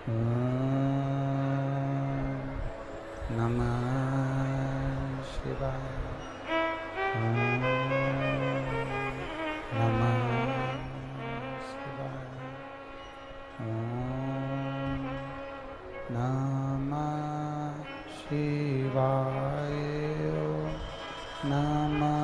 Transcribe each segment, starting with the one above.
नमः शिवाय। नमः शिवाय। नमः शिवाय। नमः शिवाय।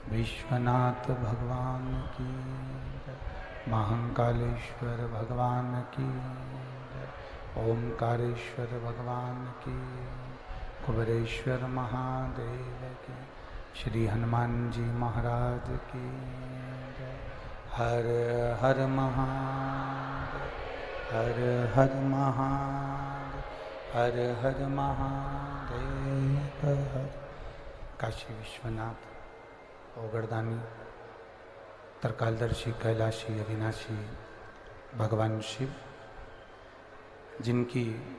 विश्वनाथ भगवान की जय। महाकालेश्वर भगवान की जय। ओमकारेश्वर भगवान की, कुबेरेश्वर महादेव की, श्री हनुमान जी महाराज की जय। हर हर महादेव, हर हर महादेव, हर हर महादेव हर। काशी विश्वनाथ ओगरदानी तरकालदर्शी कैलाशी अविनाशी भगवान शिव, जिनकी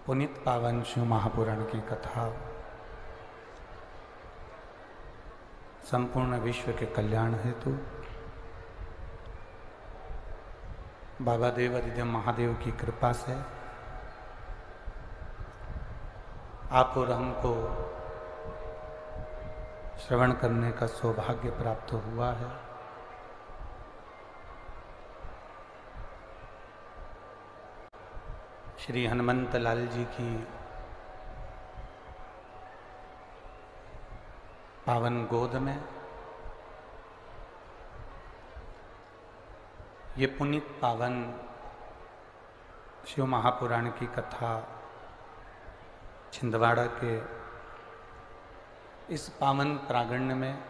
पुनीत पावन शिव महापुराण की कथा संपूर्ण विश्व के कल्याण हेतु बाबा देव अधिदेव महादेव की कृपा से आप और हमको श्रवण करने का सौभाग्य प्राप्त हुआ है। श्री हनुमंत लाल जी की पावन गोद में ये पुनीत पावन शिव महापुराण की कथा छिंदवाड़ा के इस पावन प्रांगण में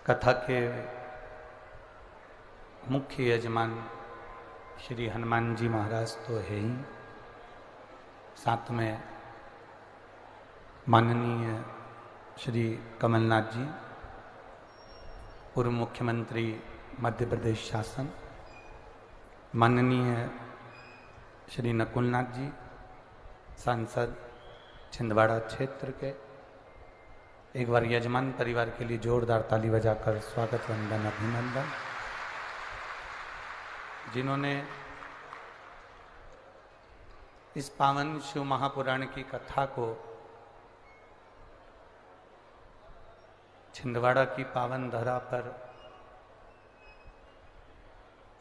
कथा के मुख्य यजमान श्री हनुमान जी महाराज तो है ही, साथ में माननीय श्री कमलनाथ जी, पूर्व मुख्यमंत्री मध्य प्रदेश शासन, माननीय श्री नकुलनाथ जी, सांसद छिंदवाड़ा क्षेत्र के। एक बार यजमान परिवार के लिए जोरदार ताली बजाकर स्वागत वंदन अभिनंदन। जिन्होंने इस पावन शिव महापुराण की कथा को छिंदवाड़ा की पावन धरा पर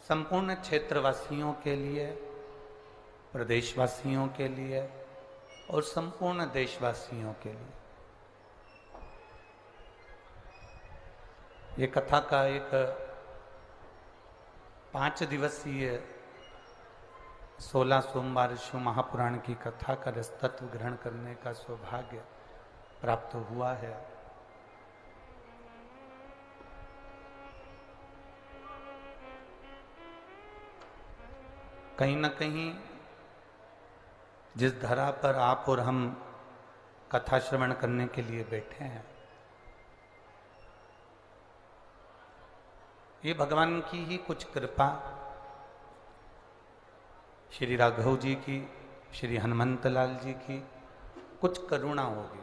संपूर्ण क्षेत्रवासियों के लिए, प्रदेशवासियों के लिए और संपूर्ण देशवासियों के लिए ये कथा का एक 5 दिवसीय 16 सोमवार शिव महापुराण की कथा का रसतत्व ग्रहण करने का सौभाग्य प्राप्त हुआ है। कहीं न कहीं जिस धरा पर आप और हम कथा श्रवण करने के लिए बैठे हैं, ये भगवान की ही कुछ कृपा, श्री राघव जी की, श्री हनुमंत लाल जी की कुछ करुणा होगी।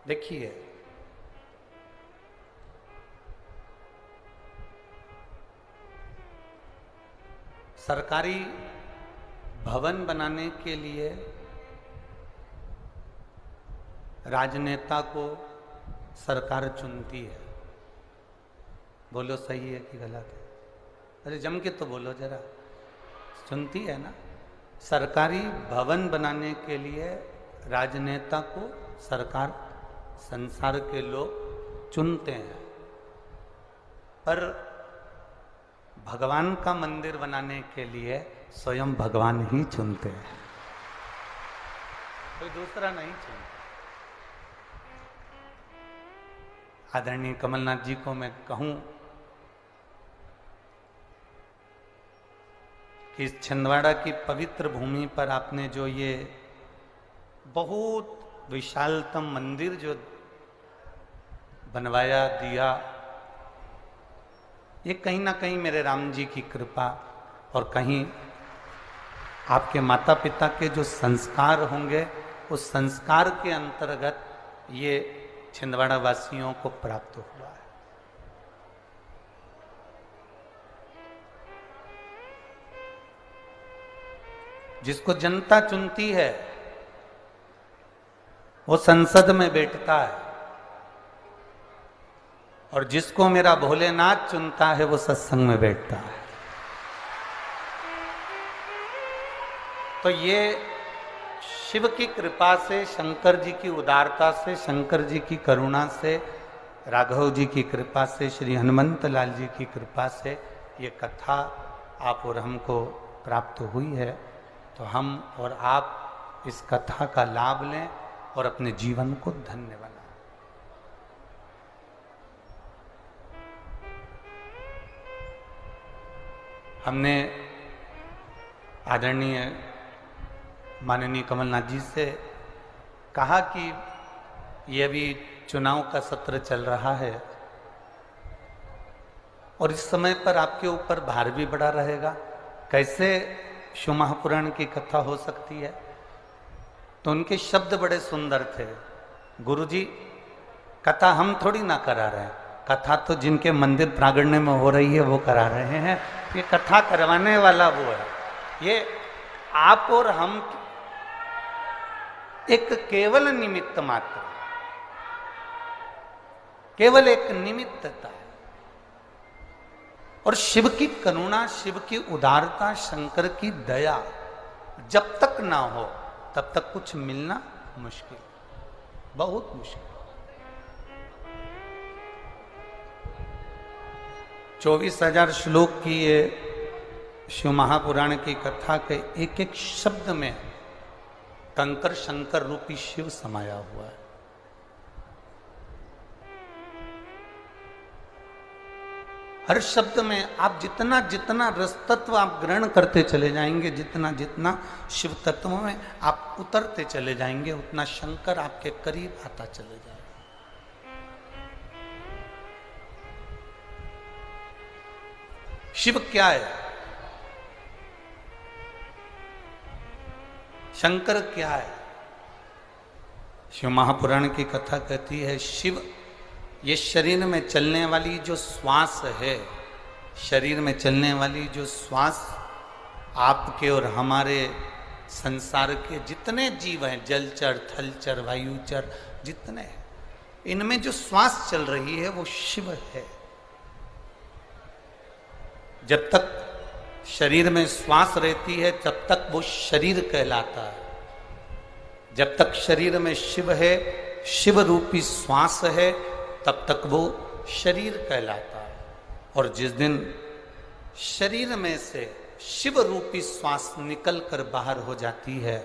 देखिए, सरकारी भवन बनाने के लिए राजनेता को सरकार चुनती है। बोलो सही है कि गलत है? अरे जम के तो बोलो जरा। चुनती है ना? सरकारी भवन बनाने के लिए राजनेता को सरकार, संसार के लोग चुनते हैं, पर भगवान का मंदिर बनाने के लिए स्वयं भगवान ही चुनते हैं, कोई दूसरा नहीं चुनता। आदरणीय कमलनाथ जी को मैं कहूं कि इस छिंदवाड़ा की पवित्र भूमि पर आपने जो ये बहुत विशालतम मंदिर जो बनवाया दिया, ये कहीं ना कहीं मेरे राम जी की कृपा और कहीं आपके माता पिता के जो संस्कार होंगे, उस संस्कार के अंतर्गत ये छिंदवाड़ा वासियों को प्राप्त हुआ है। जिसको जनता चुनती है वो संसद में बैठता है, और जिसको मेरा भोलेनाथ चुनता है वो सत्संग में बैठता है। तो ये शिव की कृपा से, शंकर जी की उदारता से, शंकर जी की करुणा से, राघव जी की कृपा से, श्री हनुमंत लाल जी की कृपा से ये कथा आप और हमको प्राप्त हुई है। तो हम और आप इस कथा का लाभ लें और अपने जीवन को धन्य बनाएं। हमने आदरणीय माननीय कमलनाथ जी से कहा कि ये अभी चुनाव का सत्र चल रहा है और इस समय पर आपके ऊपर भार भी बड़ा रहेगा, कैसे शिव महापुराण की कथा हो सकती है। तो उनके शब्द बड़े सुंदर थे। गुरुजी, कथा हम थोड़ी ना करा रहे हैं, कथा तो जिनके मंदिर प्रांगण में हो रही है वो करा रहे हैं। ये कथा करवाने वाला वो है। ये आप और हम एक केवल निमित्त मात्र, केवल एक निमित्तता है। और शिव की करुणा, शिव की उदारता, शंकर की दया जब तक ना हो तब तक कुछ मिलना मुश्किल, बहुत मुश्किल। 24,000 श्लोक की ये शिव महापुराण की कथा के एक एक शब्द में कंकर शंकर रूपी शिव समाया हुआ है। हर शब्द में आप जितना जितना रस तत्व आप ग्रहण करते चले जाएंगे, जितना जितना शिव तत्व में आप उतरते चले जाएंगे, उतना शंकर आपके करीब आता चले जाएगा। शिव क्या है? शंकर क्या है? शिव महापुराण की कथा कहती है, शिव ये शरीर में चलने वाली जो श्वास है, शरीर में चलने वाली जो श्वास आपके और हमारे संसार के जितने जीव हैं, जलचर, थलचर, वायुचर, जितने हैं, इनमें जो श्वास चल रही है वो शिव है। जब तक शरीर में श्वास रहती है तब तक वो शरीर कहलाता है। जब तक शरीर में शिव है, शिव रूपी श्वास है, तब तक वो शरीर कहलाता है। और जिस दिन शरीर में से शिव रूपी श्वास निकल कर बाहर हो जाती है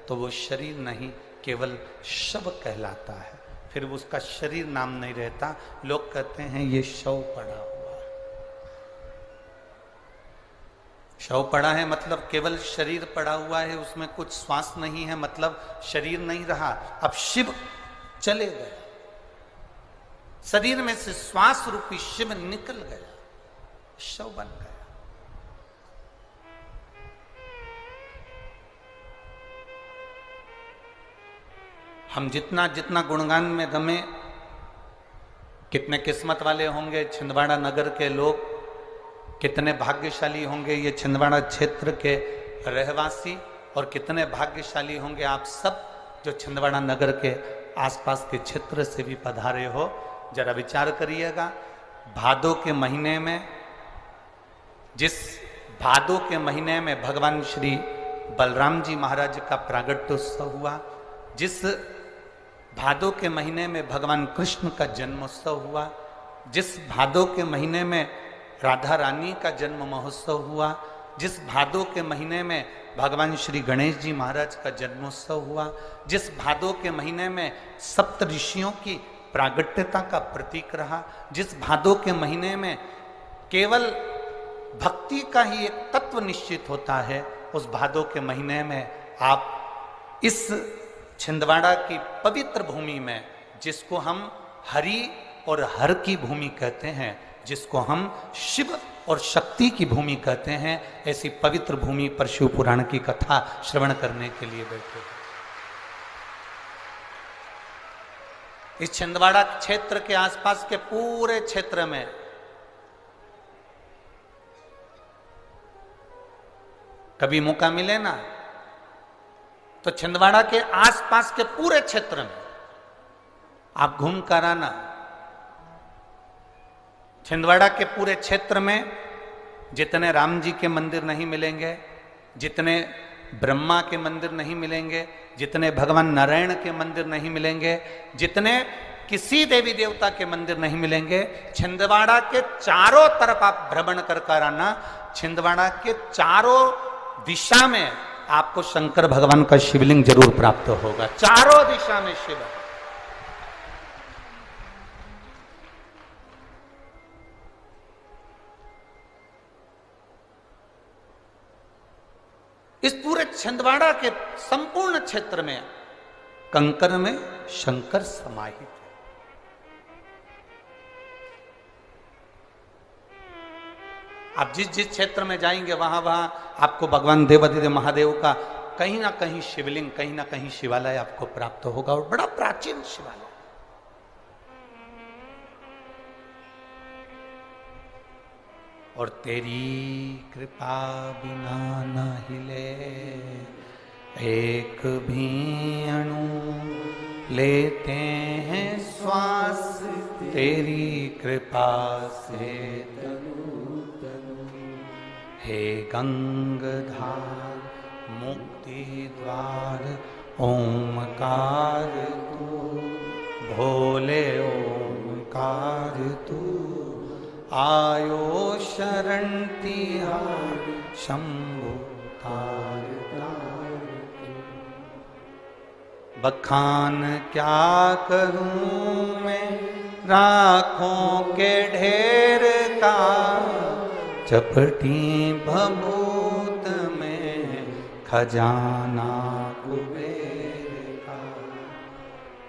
तो वो शरीर नहीं, केवल शव कहलाता है। फिर उसका शरीर नाम नहीं रहता। लोग कहते हैं ये शव पड़ा हुआ है। शव पड़ा है मतलब केवल शरीर पड़ा हुआ है, उसमें कुछ श्वास नहीं है, मतलब शरीर नहीं रहा। अब शिव चले गए, शरीर में से श्वास रूपी शिव निकल गया, शव बन गया। हम जितना जितना गुणगान में रमे, कितने किस्मत वाले होंगे छिंदवाड़ा नगर के लोग, कितने भाग्यशाली होंगे ये छिंदवाड़ा क्षेत्र के रहवासी, और कितने भाग्यशाली होंगे आप सब जो छिंदवाड़ा नगर के आसपास के क्षेत्र से भी पधारे हो। जरा विचार करिएगा, भादों के महीने में, जिस भादों के महीने में भगवान श्री बलराम जी महाराज का प्रागट्योत्सव हुआ, जिस भादों के महीने में भगवान कृष्ण का जन्मोत्सव हुआ, जिस भादों के महीने में राधा रानी का जन्म महोत्सव हुआ, जिस भादों के महीने में भगवान श्री गणेश जी महाराज का जन्मोत्सव हुआ, जिस भादों के महीने में सप्त ऋषियों की प्रागट्यता का प्रतीक रहा, जिस भादों के महीने में केवल भक्ति का ही एक तत्व निश्चित होता है, उस भादों के महीने में आप इस छिंदवाड़ा की पवित्र भूमि में, जिसको हम हरि और हर की भूमि कहते हैं, जिसको हम शिव और शक्ति की भूमि कहते हैं, ऐसी पवित्र भूमि पर शिव पुराण की कथा श्रवण करने के लिए बैठे हैं। इस छिंदवाड़ा क्षेत्र के आसपास के पूरे क्षेत्र में कभी मौका मिले ना तो छिंदवाड़ा के आसपास के पूरे क्षेत्र में आप घूम कर आना। छिंदवाड़ा के पूरे क्षेत्र में जितने राम जी के मंदिर नहीं मिलेंगे, जितने ब्रह्मा के मंदिर नहीं मिलेंगे, जितने भगवान नारायण के मंदिर नहीं मिलेंगे, जितने किसी देवी देवता के मंदिर नहीं मिलेंगे, छिंदवाड़ा के चारों तरफ आप भ्रमण कर आना। छिंदवाड़ा के चारों दिशा में आपको शंकर भगवान का शिवलिंग जरूर प्राप्त होगा। चारों दिशा में शिव है। इस पूरे छिंदवाड़ा के संपूर्ण क्षेत्र में कंकर में शंकर समाहित है। आप जिस जिस क्षेत्र में जाएंगे वहां वहां आपको भगवान देवाधिदेव महादेव का कहीं ना कहीं शिवलिंग, कहीं ना कहीं शिवालय आपको प्राप्त होगा, और बड़ा प्राचीन शिवालय। और तेरी कृपा बिना न हिले एक भी अणु, लेते हैं श्वास तेरी कृपा से तनु तनु। हे गंगाधार मुक्ति द्वार ओमकार तू, भोले ओमकार तू, आयो शरण तिहार शंभु तार तार। बखान क्या करूं मैं राखों के ढेर का, चपटी भभूत में खजाना कुबेर का।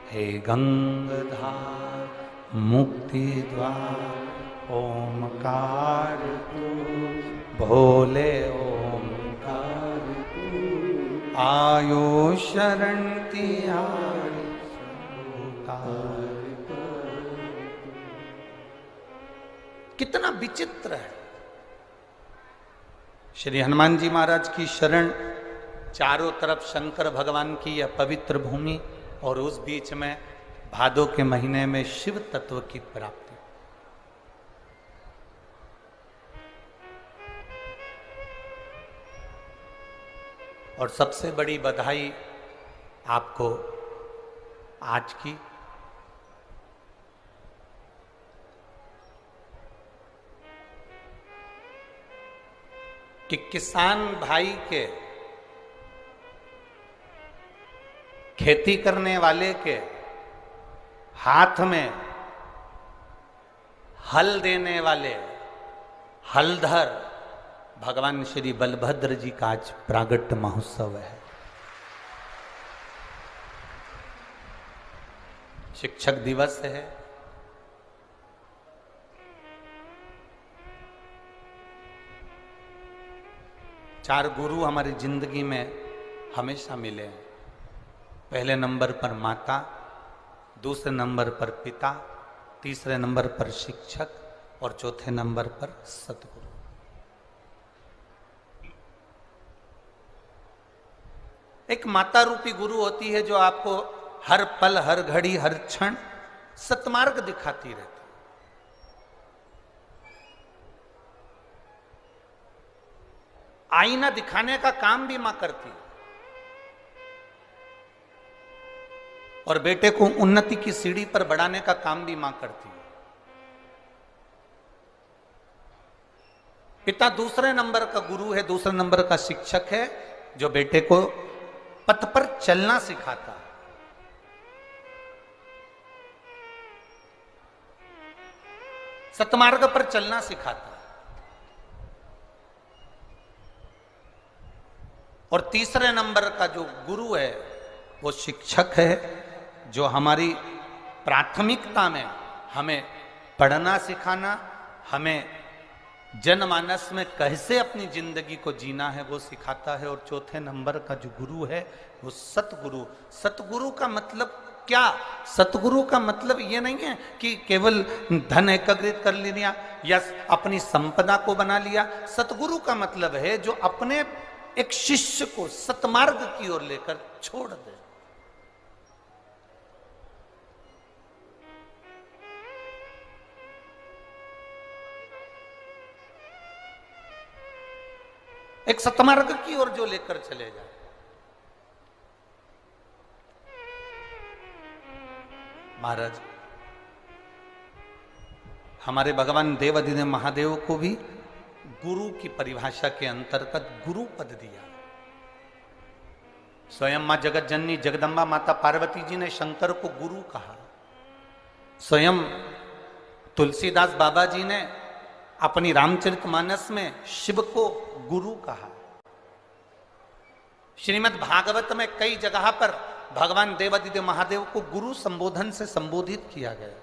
हे गंगधार मुक्ति द्वार ओमकार तू, भोले ओमकार तू, आयो शरण तिहारी उतार। कितना विचित्र है। श्री हनुमान जी महाराज की शरण, चारों तरफ शंकर भगवान की यह पवित्र भूमि, और उस बीच में भादों के महीने में शिव तत्व की प्राप्ति। और सबसे बड़ी बधाई आपको आज की, कि किसान भाई के, खेती करने वाले के हाथ में हल देने वाले हलधर भगवान श्री बलभद्र जी का आज प्रागट्य महोत्सव है। शिक्षक दिवस है। चार गुरु हमारी जिंदगी में हमेशा मिले हैं। पहले नंबर पर माता, दूसरे नंबर पर पिता, तीसरे नंबर पर शिक्षक और चौथे नंबर पर सतगुरु। एक माता रूपी गुरु होती है जो आपको हर पल, हर घड़ी, हर क्षण सतमार्ग दिखाती रहती। आईना दिखाने का काम भी मां करती है और बेटे को उन्नति की सीढ़ी पर बढ़ाने का काम भी मां करती है। पिता दूसरे नंबर का गुरु है, दूसरे नंबर का शिक्षक है, जो बेटे को पथ पर चलना सिखाता है। सतमार्ग पर चलना सिखाता है। और तीसरे नंबर का जो गुरु है वो शिक्षक है, जो हमारी प्राथमिकता में हमें पढ़ना सिखाना, हमें जनमानस में कैसे अपनी जिंदगी को जीना है वो सिखाता है। और चौथे नंबर का जो गुरु है वो सतगुरु। सतगुरु का मतलब क्या? सतगुरु का मतलब ये नहीं है कि केवल धन एकत्रित कर लिया या अपनी संपदा को बना लिया। सतगुरु का मतलब है जो अपने एक शिष्य को सतमार्ग की ओर लेकर छोड़ दे। एक सतमार्ग की ओर जो लेकर चले जाए। महाराज, हमारे भगवान देवाधिदेव महादेव को भी गुरु की परिभाषा के अंतर्गत गुरु पद दिया। स्वयं मां जगत जननी जगदम्बा माता पार्वती जी ने शंकर को गुरु कहा। स्वयं तुलसीदास बाबा जी ने अपनी रामचरितमानस में शिव को गुरु कहा। श्रीमद् भागवत में कई जगह पर भगवान देवाधिदेव महादेव को गुरु संबोधन से संबोधित किया गया।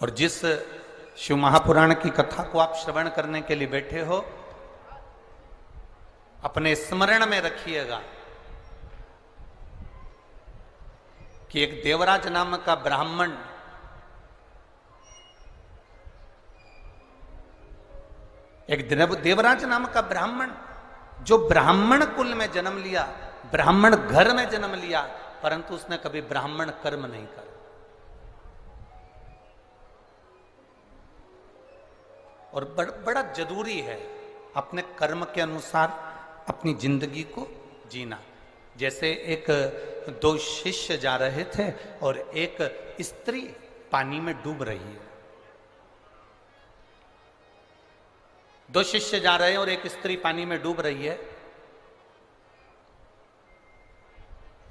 और जिस शिव महापुराण की कथा को आप श्रवण करने के लिए बैठे हो, अपने स्मरण में रखिएगा कि एक देवराज नाम का ब्राह्मण देवराज नाम का ब्राह्मण जो ब्राह्मण कुल में जन्म लिया, ब्राह्मण घर में जन्म लिया, परंतु उसने कभी ब्राह्मण कर्म नहीं करा। और बड़ा जरूरी है अपने कर्म के अनुसार अपनी जिंदगी को जीना। जैसे एक दो शिष्य जा रहे थे और एक स्त्री पानी में डूब रही है। दो शिष्य जा रहे हैं और एक स्त्री पानी में डूब रही है।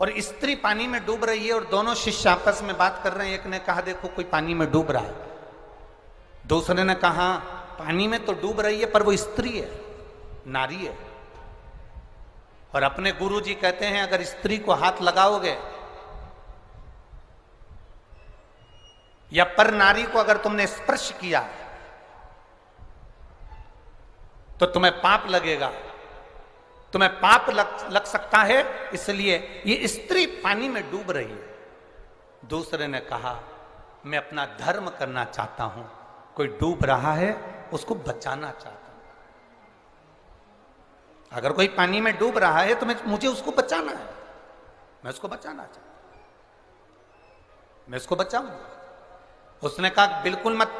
और स्त्री पानी में डूब रही है और दोनों शिष्य आपस में बात कर रहे हैं। एक ने कहा देखो कोई पानी में डूब रहा है, दूसरे ने कहा पानी में तो डूब रही है पर वो स्त्री है, नारी है। और अपने गुरुजी कहते हैं अगर स्त्री को हाथ लगाओगे या पर नारी को अगर तुमने स्पर्श किया तो तुम्हें पाप लगेगा, तुम्हें पाप लग सकता है, इसलिए ये स्त्री पानी में डूब रही है। दूसरे ने कहा मैं अपना धर्म करना चाहता हूं, कोई डूब रहा है उसको बचाना चाहता हूं। अगर कोई पानी में डूब रहा है तो मुझे उसको बचाना है, मैं उसको बचाना चाहता हूं, मैं उसको बचाऊंगा। उसने कहा बिल्कुल मत,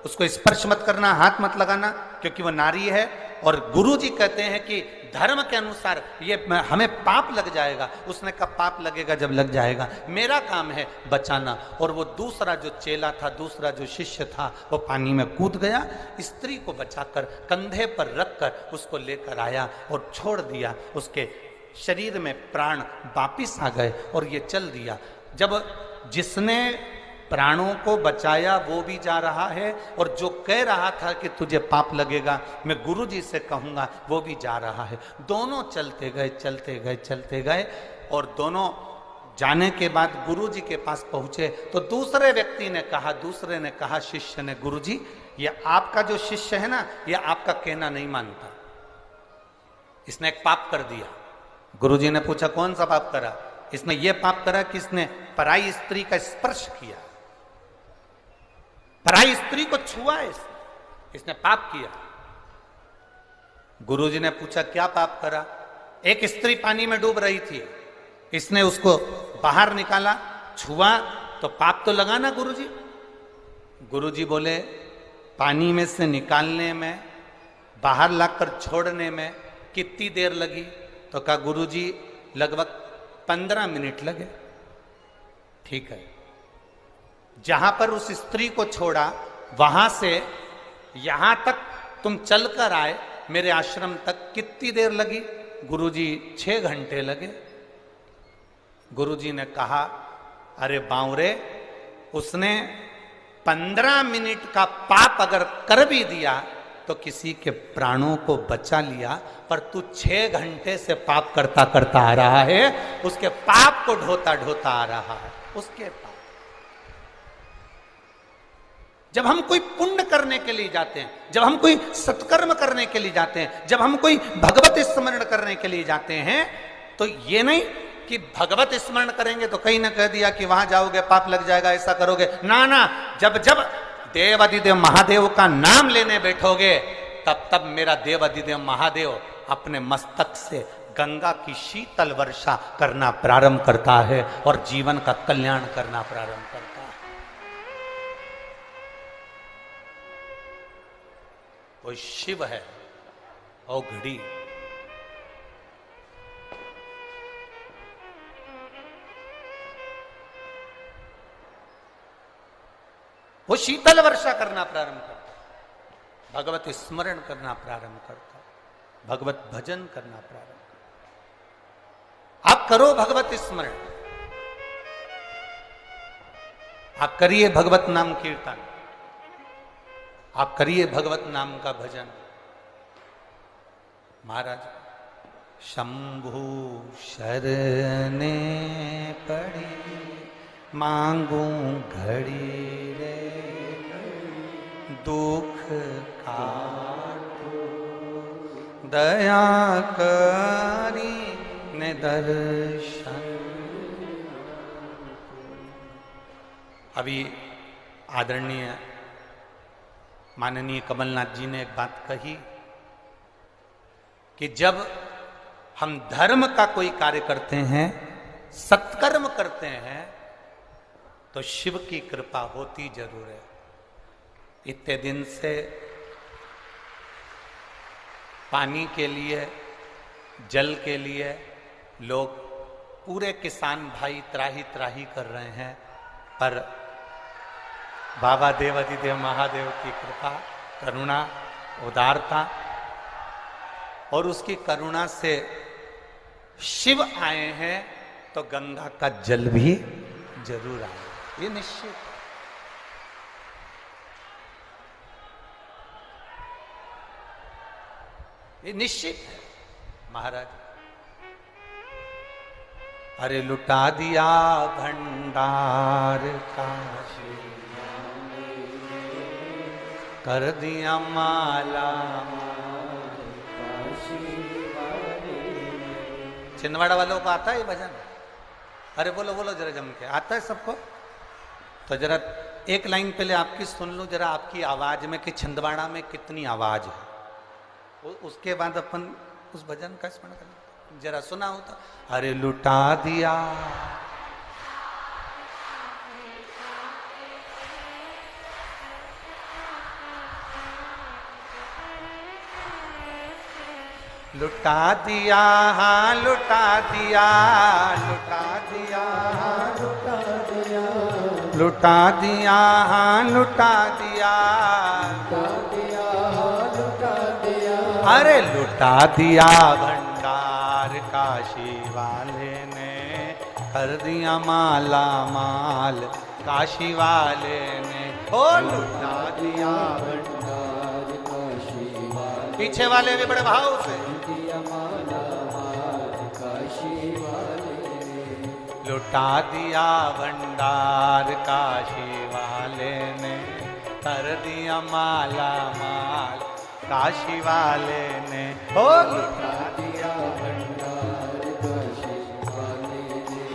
उसको स्पर्श मत करना, हाथ मत लगाना, क्योंकि वह नारी है। और गुरुजी कहते हैं कि धर्म के अनुसार ये हमें पाप लग जाएगा। उसने कहा पाप लगेगा जब लग जाएगा, मेरा काम है बचाना। और वो दूसरा जो चेला था, दूसरा जो शिष्य था, वो पानी में कूद गया, स्त्री को बचाकर कंधे पर रखकर उसको लेकर आया और छोड़ दिया। उसके शरीर में प्राण वापिस आ गए और ये चल दिया। जब जिसने प्राणों को बचाया वो भी जा रहा है और जो कह रहा था कि तुझे पाप लगेगा मैं गुरुजी से कहूंगा वो भी जा रहा है। दोनों चलते गए चलते गए चलते गए और दोनों जाने के बाद गुरुजी के पास पहुंचे तो दूसरे व्यक्ति ने कहा, दूसरे ने कहा शिष्य ने, गुरुजी ये आपका जो शिष्य है ना, ये आपका कहना नहीं मानता, इसने एक पाप कर दिया। गुरुजी ने पूछा कौन सा पाप करा? इसने ये पाप करा कि इसने पराई स्त्री का स्पर्श किया, पराई स्त्री को छुआ है, इसने पाप किया। गुरुजी ने पूछा क्या पाप करा? एक स्त्री पानी में डूब रही थी, इसने उसको बाहर निकाला, छुआ तो पाप तो लगा ना गुरुजी? गुरुजी बोले पानी में से निकालने में, बाहर लाकर छोड़ने में कितनी देर लगी? तो कहा गुरुजी लगभग 15 मिनट लगे। ठीक है, जहां पर उस स्त्री को छोड़ा वहां से यहां तक तुम चलकर आए मेरे आश्रम तक, कितनी देर लगी? गुरुजी 6 घंटे लगे। गुरुजी ने कहा अरे बावरे, उसने 15 मिनट का पाप अगर कर भी दिया तो किसी के प्राणों को बचा लिया, पर तू 6 घंटे से पाप करता करता आ रहा है, उसके पाप को ढोता ढोता आ रहा है। उसके पाप, जब हम कोई पुण्य करने के लिए जाते हैं, जब हम कोई सत्कर्म करने के लिए जाते हैं, जब हम कोई भगवत स्मरण करने के लिए जाते हैं, तो ये नहीं कि भगवत स्मरण करेंगे तो कहीं ना कह दिया कि वहां जाओगे पाप लग जाएगा, ऐसा करोगे ना ना। जब जब देव अधिदेव महादेव का नाम लेने बैठोगे तब तब मेरा देव अधिदेव महादेव अपने मस्तक से गंगा की शीतल वर्षा करना प्रारंभ करता है और जीवन का कल्याण करना प्रारंभ करता है। वो शिव है औघड़ी। वो शीतल वर्षा करना प्रारंभ करता, भगवत स्मरण करना प्रारंभ करता, भगवत भजन करना प्रारंभ करता। आप करो भगवत स्मरण, आप करिए भगवत नाम कीर्तन, आप करिए भगवत नाम का भजन। महाराज शंभु शरणे पड़ी मांगू घड़ी रे, दुख काटो दया करी ने दर्शन। अभी आदरणीय माननीय कमलनाथ जी ने एक बात कही कि जब हम धर्म का कोई कार्य करते हैं, सत्कर्म करते हैं, तो शिव की कृपा होती जरूर है। इतने दिन से पानी के लिए, जल के लिए लोग, पूरे किसान भाई त्राही त्राही कर रहे हैं, पर बाबा देव अधिदेव महादेव की कृपा, करुणा, उदारता और उसकी करुणा से शिव आए हैं तो गंगा का जल भी जरूर आएगा, ये निश्चित है। ये निश्चित है महाराज। अरे लुटा दिया भंडार काशी, कर दिया माला छिंदवाड़ा वालों को आता है ये भजन? अरे बोलो बोलो जरा जम के, आता है सबको? तो जरा एक लाइन पहले आपकी सुन लो जरा, आपकी आवाज में कि छिंदवाड़ा में कितनी आवाज है, उसके बाद अपन उस भजन का स्मरण कर जरा सुना हो तो। अरे लुटा दिया लुटा दिया, हाँ लुटा दिया, लुटा दिया, हाँ लुटा दिया, लुटा दिया, हाँ लुटा दिया, लुटा दिया, हाँ लुटा दिया। अरे लुटा दिया भंडार काशी वाले ने, कर दिया माला माल काशी वाले ने, ओ लुटा दिया भंडार काशी वाले। पीछे वाले भी बड़े भाव से लुटा दिया भंडार काशी वाले ने, कर दिया माला माल काशी वाले ने, ओ लुटा दिया भंडार काशी वाले ने,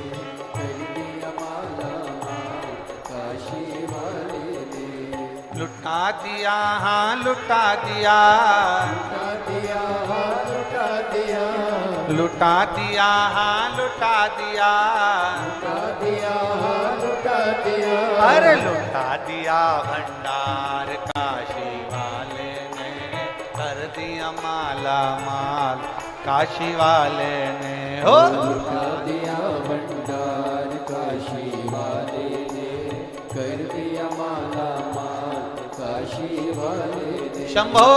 कर दिया माला माल काशी वाले ने। लुटा दिया, हाँ लुटा दिया, लुटा दिया, हाँ लुटा दिया, लुटा दिया, हाँ लुटा दिया, लुटा दिया, हाँ लुटा दिया। अरे लुटा दिया भंडार काशी वाले ने, कर दिया माला माल काशी वाले ने, हो लुटा दिया भंडार काशी वाले ने, कर दिया माला माल काशी वाले ने। शंभो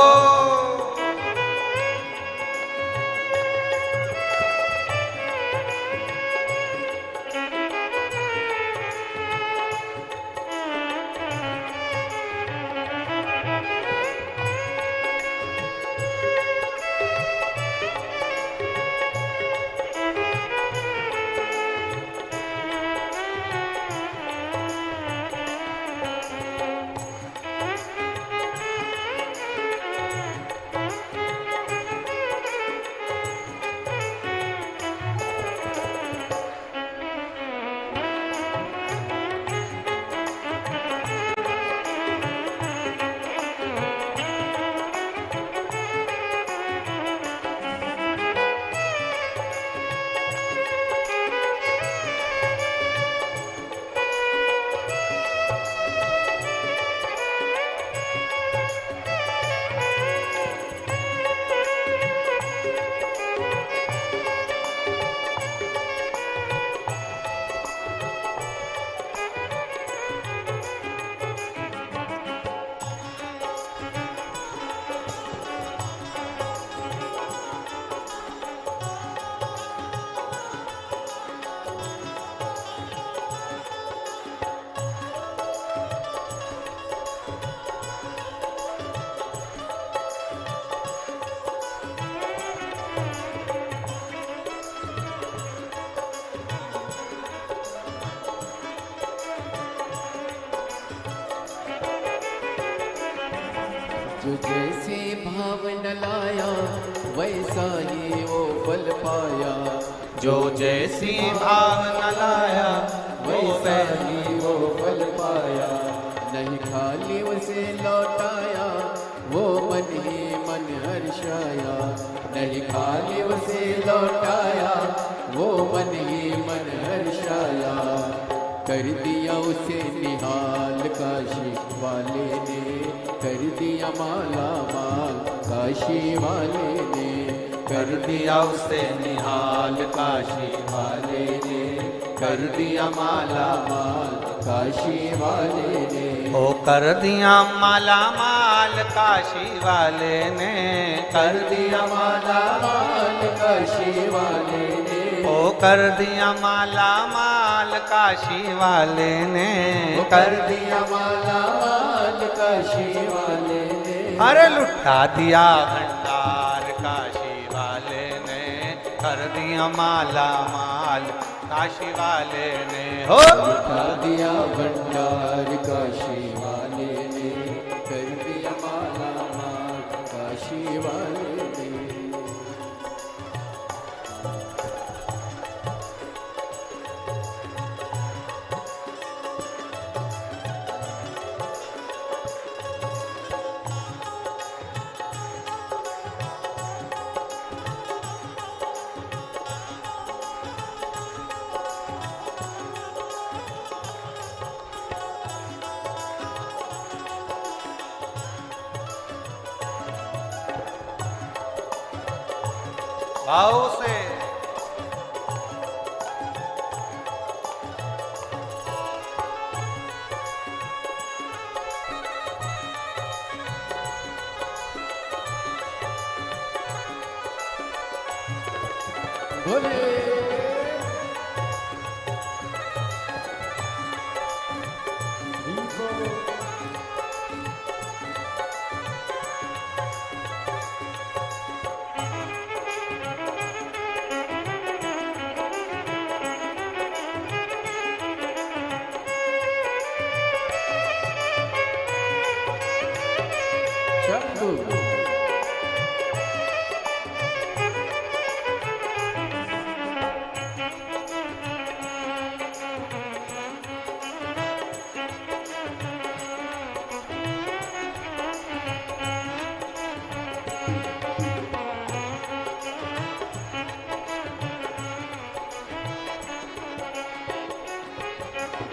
जो जैसे भाव न लाया वैसा ही वो फल पाया, जो जैसी भाव न लाया वैसा ही वो फल पाया। नहीं खाली उसे लौटाया वो मन ही मन हर्षाया, नहीं खाली उसे लौटाया वो मन ही मन हर्षाया। कर दिया उसे निहाल काशी वाले ने, कर दिया माला माल काशी वाले ने, कर दिया उसे निहाल काशी वाले ने, कर दिया माला माल काशी वाले ने। ओ कर दिया माला माल काशी वाले ने, कर दिया माला माल काशी वाले ने, ओ कर दिया माला माल काशी वाले ने, कर दिया माला माल काशी वाले ने, अरे लुटा दिया भंडार काशी वाले ने, कर दिया माला माल काशी वाले ने, हो लुटा दिया भंडार काशी वाले ने, कर दिया माला माल काशी वाले ने। भाव से बोले शंभू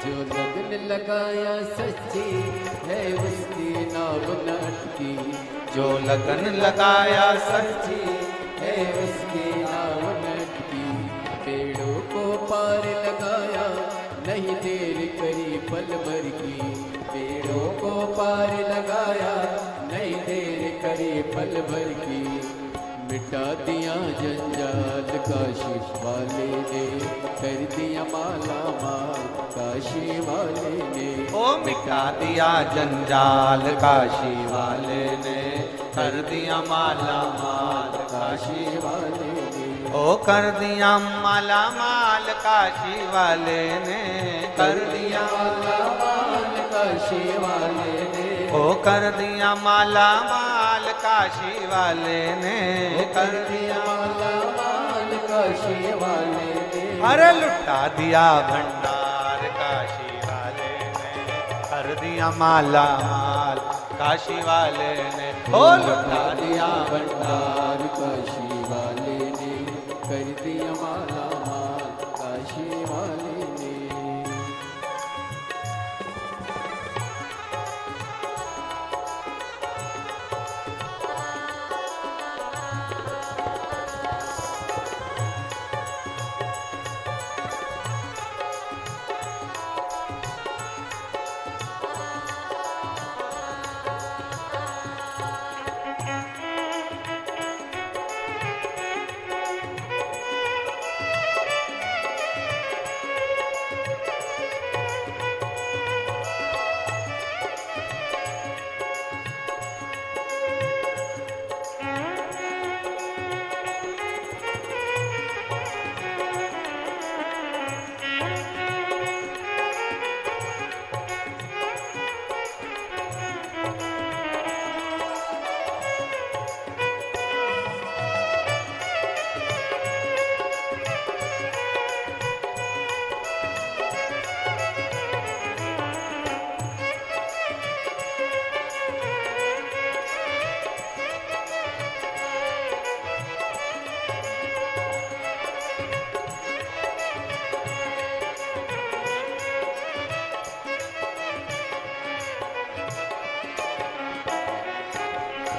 जो लगन लगाया सच्ची है उसकी नाव न अटकी, जो लगन लगाया सच्ची है उसकी नाव न अटकी, पेड़ों को पार लगाया नहीं देर करी पल भर की, पेड़ों को पार लगाया नहीं देर करी पल भर की, मिटा दिया जंजाल काशी वाले ने, कर दिया माला माल काशी वाले ने, ओ मिटा दिया जंजाल काशी वाले ने, कर दिया माला माल काशी वाले ने, ओ कर दिया माला माल काशी वाले ने, कर दिया माला माल काशी वाले ने, ओ कर दिया माला माल काशी वाले ने, कर दिया माला माल काशी वाले ने, अरे लुटा दिया भंडार काशी वाले ने, कर दिया माला माल काशी वाले ने, ओ लुटा दिया भंडार काशी वाले ने, कर दिया माला माल काशी वाले ने।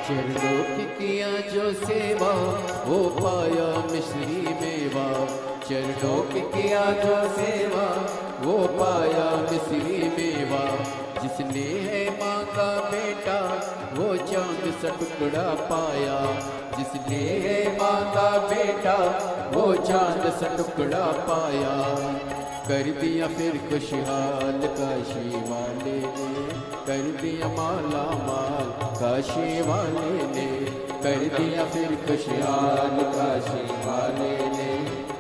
चरणों की किया जो सेवा वो पाया मिश्री मेवा, चरणों की किया जो सेवा वो पाया मिश्री मेवा, जिसने है माँ का बेटा वो चांद सा टुकड़ा पाया। जिसने है माँ का बेटा वो चांद सा टुकड़ा पाया। कर दिया फिर खुशहाल काशी वाले ने, कर दिया माला माल काशी वाले ने, कर दिया फिर खुशहाल काशी वाले ने,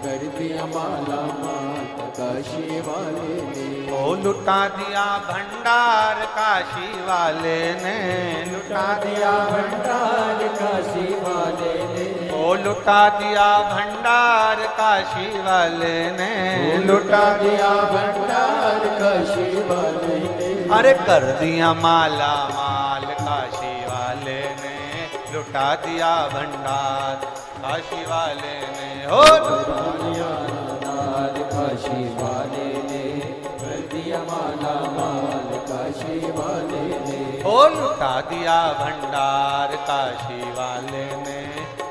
कर दिया माला माल काशी वाले ने। ओ लुटा दिया भंडार काशी वाले ने, लुटा दिया भंडार काशी वाले ने, ओ लुटा दिया भंडार काशी वाले ने, लुटा दिया भंडार काशी वाले ने। अरे कर दिया माला माल काशी वाले ने, लुटा दिया भंडार काशी वाले ने। हो लुटा दिया माल काशी वाले ने, कर दिया माला माल काशी वाले ने। ओ लुटा दिया भंडार काशी वाले ने,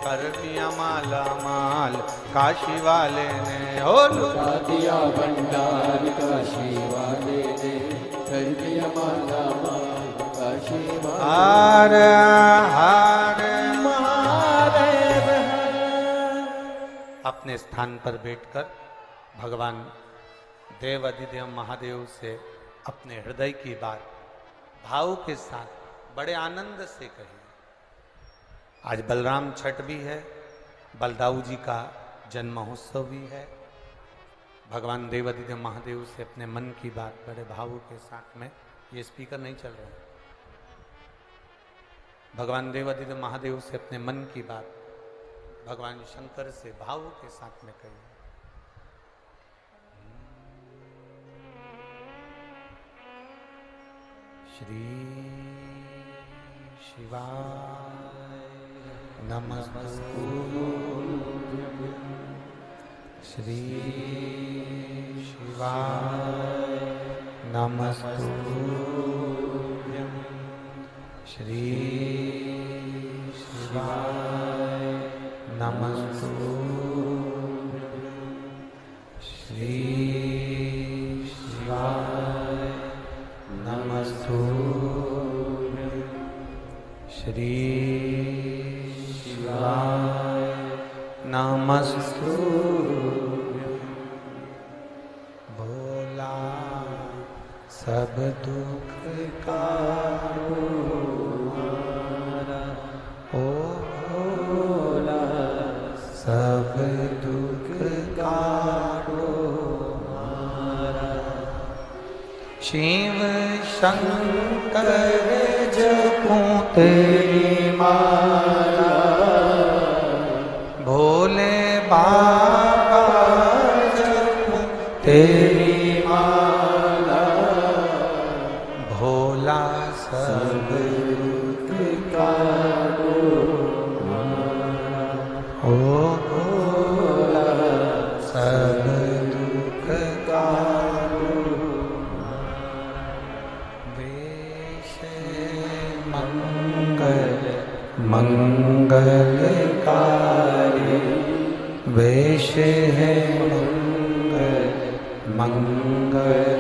कर दिया माला माल काशी वाले ने। ओ लुटा दिया भंडार काशी वाले ने, कर दिया माला माल काशी वाले। हार हार अपने स्थान पर बैठकर भगवान देव अधिदेव महादेव से अपने हृदय की बात भाव के साथ बड़े आनंद से कही। आज बलराम छठ भी है, बलदाऊ जी का जन्म महोत्सव भी है। भगवान देव अधिदेव महादेव से अपने मन की बात बड़े भावों के साथ में, ये स्पीकर नहीं चल रहे हैं, भगवान देव अधिदेव महादेव से अपने मन की बात भगवान शंकर से भावों के साथ में कही। श्री शिवाय नमस्तुभ्यं, श्री शिवाय नमस्तुभ्यं, श्री शिवाय नमस्तुभ्यं, श्री शिवाय नमस्तुभ्यं, श्री शिवाय नमस्तुभ्यं। भोला सब दुख का ओ भोला सब दुख काटो मारा। शिव शंकर जपूं तेरी माला, भोले बाबा जपूं तेरी माला, भोला सब दुख काटो ओ भोला सब दुख काटो। वेश मंगल मंगलकारी, वेश है मंगल मंगलकारी,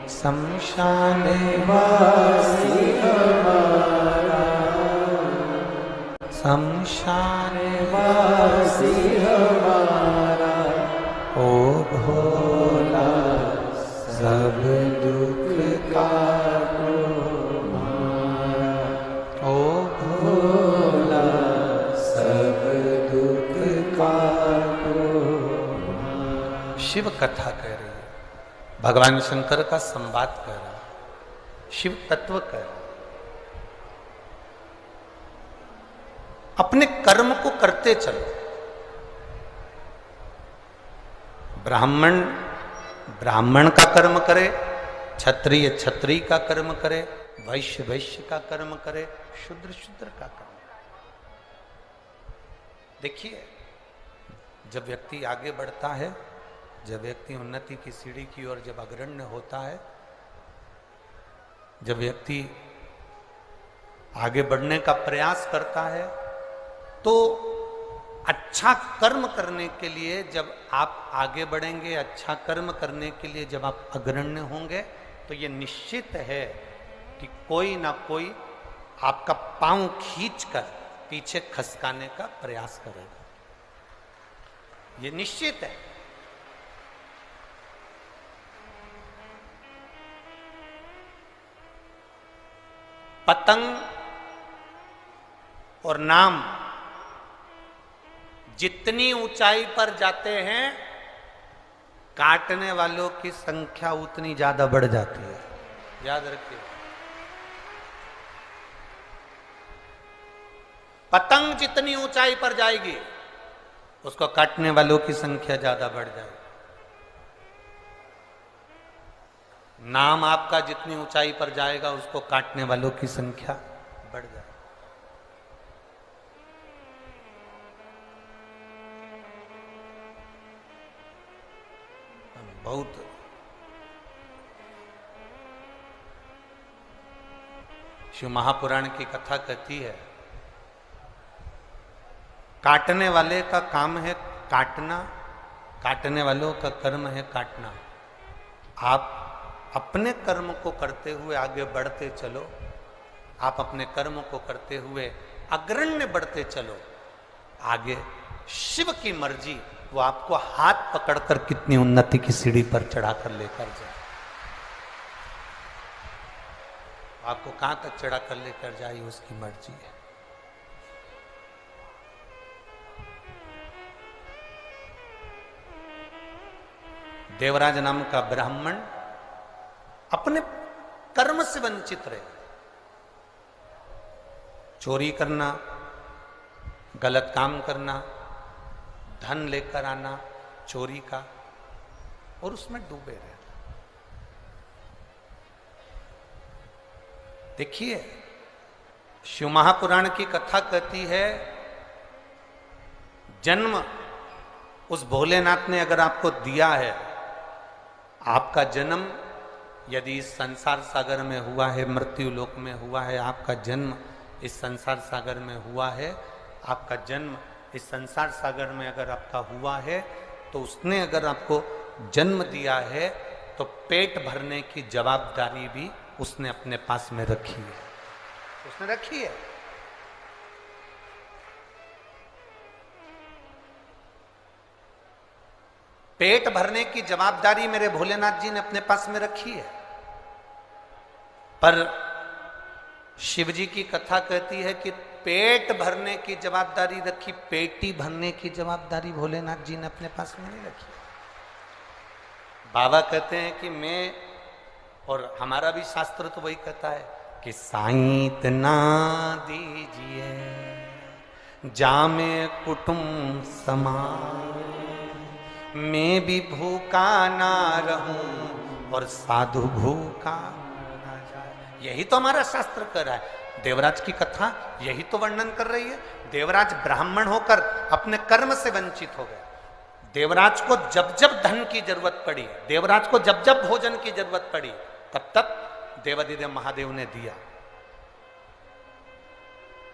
शमशान वासी हमारा, शमशान वासी हमारा, ओ भोला सब दुख काटो मारा, ओ भोला सब दुख काटो मारा। शिव कथा कह रही है, भगवान शंकर का संवाद कर रहा है, शिव तत्व कर रहा है। अपने कर्म को करते चलो। ब्राह्मण ब्राह्मण का कर्म करे, क्षत्रिय क्षत्रिय का कर्म करे, वैश्य वैश्य का कर्म करे, शूद्र शूद्र का कर्म करे। देखिए, जब व्यक्ति आगे बढ़ता है, जब व्यक्ति उन्नति की सीढ़ी की ओर जब अग्रण्य होता है, जब व्यक्ति आगे बढ़ने का प्रयास करता है, तो अच्छा कर्म करने के लिए जब आप आगे बढ़ेंगे, अच्छा कर्म करने के लिए जब आप अग्रण्य होंगे, तो ये निश्चित है कि कोई ना कोई आपका पांव खींचकर पीछे खसकाने का प्रयास करेगा, ये निश्चित है। पतंग और नाम जितनी ऊंचाई पर जाते हैं, काटने वालों की संख्या उतनी ज्यादा बढ़ जाती है, याद रखिए। पतंग जितनी ऊंचाई पर जाएगी, उसको काटने वालों की संख्या ज्यादा बढ़ जाएगी। नाम आपका जितनी ऊंचाई पर जाएगा, उसको काटने वालों की संख्या बढ़ जाएगी। बहुत शिव महापुराण की कथा कहती है, काटने वाले का काम है काटना, काटने वालों का कर्म है काटना। आप अपने कर्म को करते हुए आगे बढ़ते चलो, आप अपने कर्म को करते हुए अग्रण्य बढ़ते चलो। आगे शिव की मर्जी, वो आपको हाथ पकड़कर कितनी उन्नति की सीढ़ी पर चढ़ाकर लेकर जाए, आपको कहां तक चढ़ाकर लेकर जाए, उसकी मर्जी है। देवराज नाम का ब्राह्मण अपने कर्म से वंचित रहे। चोरी करना, गलत काम करना, धन लेकर आना चोरी का, और उसमें डूबे रहना। देखिए, शिव महापुराण की कथा कहती है, जन्म उस भोलेनाथ ने अगर आपको दिया है, आपका जन्म यदि इस संसार सागर में हुआ है, मृत्यु लोक में हुआ है, आपका जन्म इस संसार सागर में हुआ है, आपका जन्म इस संसार सागर में अगर आपका हुआ है, तो उसने अगर आपको जन्म दिया है, तो पेट भरने की जवाबदारी भी उसने अपने पास में रखी है, उसने रखी है। पेट भरने की जवाबदारी मेरे भोलेनाथ जी ने अपने पास में रखी है। पर शिव जी की कथा कहती है कि पेट भरने की जवाबदारी रखी, पेटी भरने की जवाबदारी भोलेनाथ जी ने अपने पास में नहीं रखी। बाबा कहते हैं कि मैं, और हमारा भी शास्त्र तो वही कहता है कि साईं इतना दीजिए जामे कुटुंब समान, मैं भी भूखा ना रहूं और साधु भूखा ना जाए। यही तो हमारा शास्त्र कर रहा है। देवराज की कथा यही तो वर्णन कर रही है। देवराज ब्राह्मण होकर अपने कर्म से वंचित हो गए। देवराज को जब जब धन की जरूरत पड़ी, देवराज को जब जब भोजन की जरूरत पड़ी, तब तब देवादिदेव महादेव ने दिया,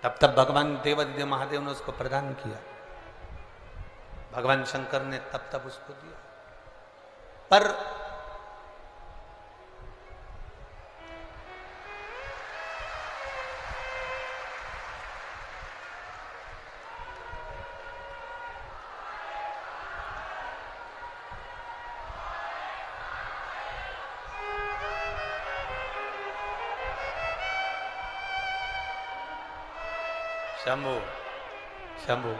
तब तब भगवान देवादिदेव महादेव ने उसको प्रदान किया, भगवान शंकर ने तब तब उसको दिया। पर शंभु शंभु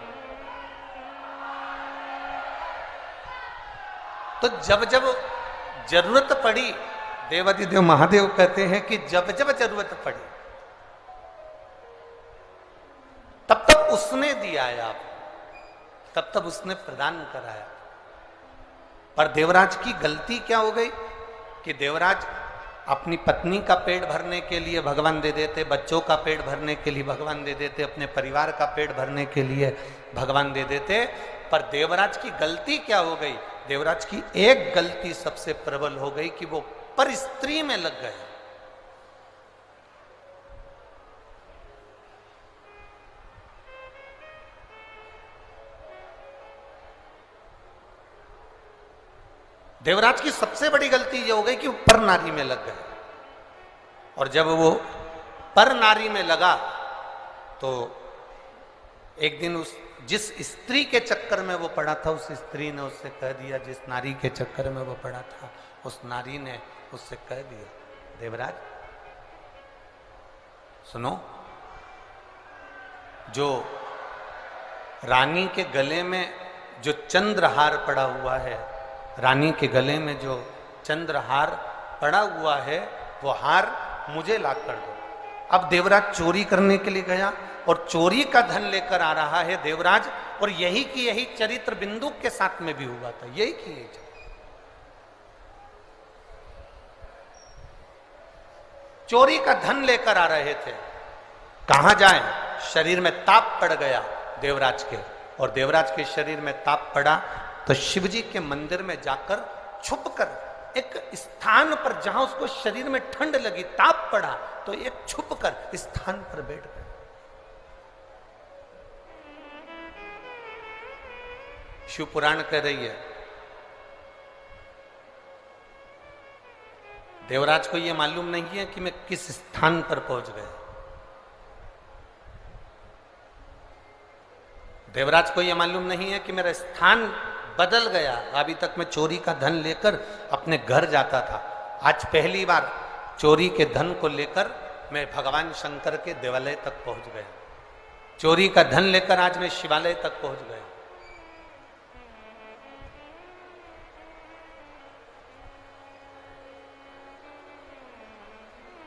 तो जब जब जरूरत पड़ी, देवादिदेव महादेव कहते हैं कि जब जब जरूरत पड़ी, तब तब उसने दिया है, आप तब तब उसने प्रदान कराया। पर देवराज की गलती क्या हो गई कि देवराज अपनी पत्नी का पेट भरने के लिए भगवान दे देते, बच्चों का पेट भरने के लिए भगवान दे देते, अपने परिवार का पेट भरने के लिए भगवान दे देते। पर देवराज की गलती क्या हो गई? देवराज की एक गलती सबसे प्रबल हो गई कि वो पर स्त्री में लग गए। देवराज की सबसे बड़ी गलती ये हो गई कि वो पर नारी में लग गए, और जब वो पर नारी में लगा तो एक दिन उस जिस स्त्री के चक्कर में वो पड़ा था, उस स्त्री ने उससे कह दिया, जिस नारी के चक्कर में वो पड़ा था उस नारी ने उससे कह दिया, देवराज सुनो, जो रानी के गले में जो चंद्रहार पड़ा हुआ है, रानी के गले में जो चंद्रहार पड़ा हुआ है, वो हार मुझे ला कर दो। अब देवराज चोरी करने के लिए गया और चोरी का धन लेकर आ रहा है देवराज, और यही की यही चरित्र बिंदु के साथ में भी हुआ था, यही की यही चोरी का धन लेकर आ रहे थे। कहां जाएं? शरीर में ताप पड़ गया देवराज के, और देवराज के शरीर में ताप पड़ा तो शिवजी के मंदिर में जाकर छुपकर एक स्थान पर जहां उसको शरीर में ठंड लगी, ताप पड़ा, तो एक छुपकर स्थान पर बैठ गए। शिव पुराण कह रही है, देवराज को यह मालूम नहीं है कि मैं किस स्थान पर पहुंच गया। देवराज को यह मालूम नहीं है कि मेरा स्थान बदल गया। अभी तक मैं चोरी का धन लेकर अपने घर जाता था, आज पहली बार चोरी के धन को लेकर मैं भगवान शंकर के देवालय तक पहुंच गया। चोरी का धन लेकर आज मैं शिवालय तक पहुंच गया।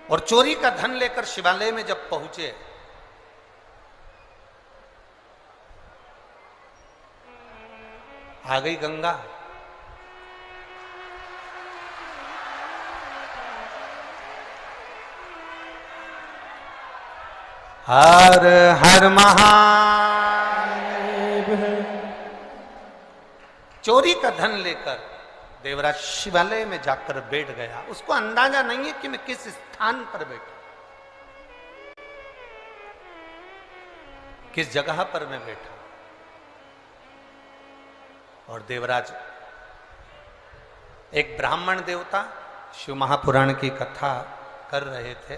और चोरी का धन लेकर शिवालय में जब पहुंचे, आ गई गंगा। हर हर महादेव। चोरी का धन लेकर देवराज शिवालय में जाकर बैठ गया। उसको अंदाजा नहीं है कि मैं किस स्थान पर बैठा, किस जगह पर मैं बैठा। और देवराज एक ब्राह्मण देवता शिव महापुराण की कथा कर रहे थे।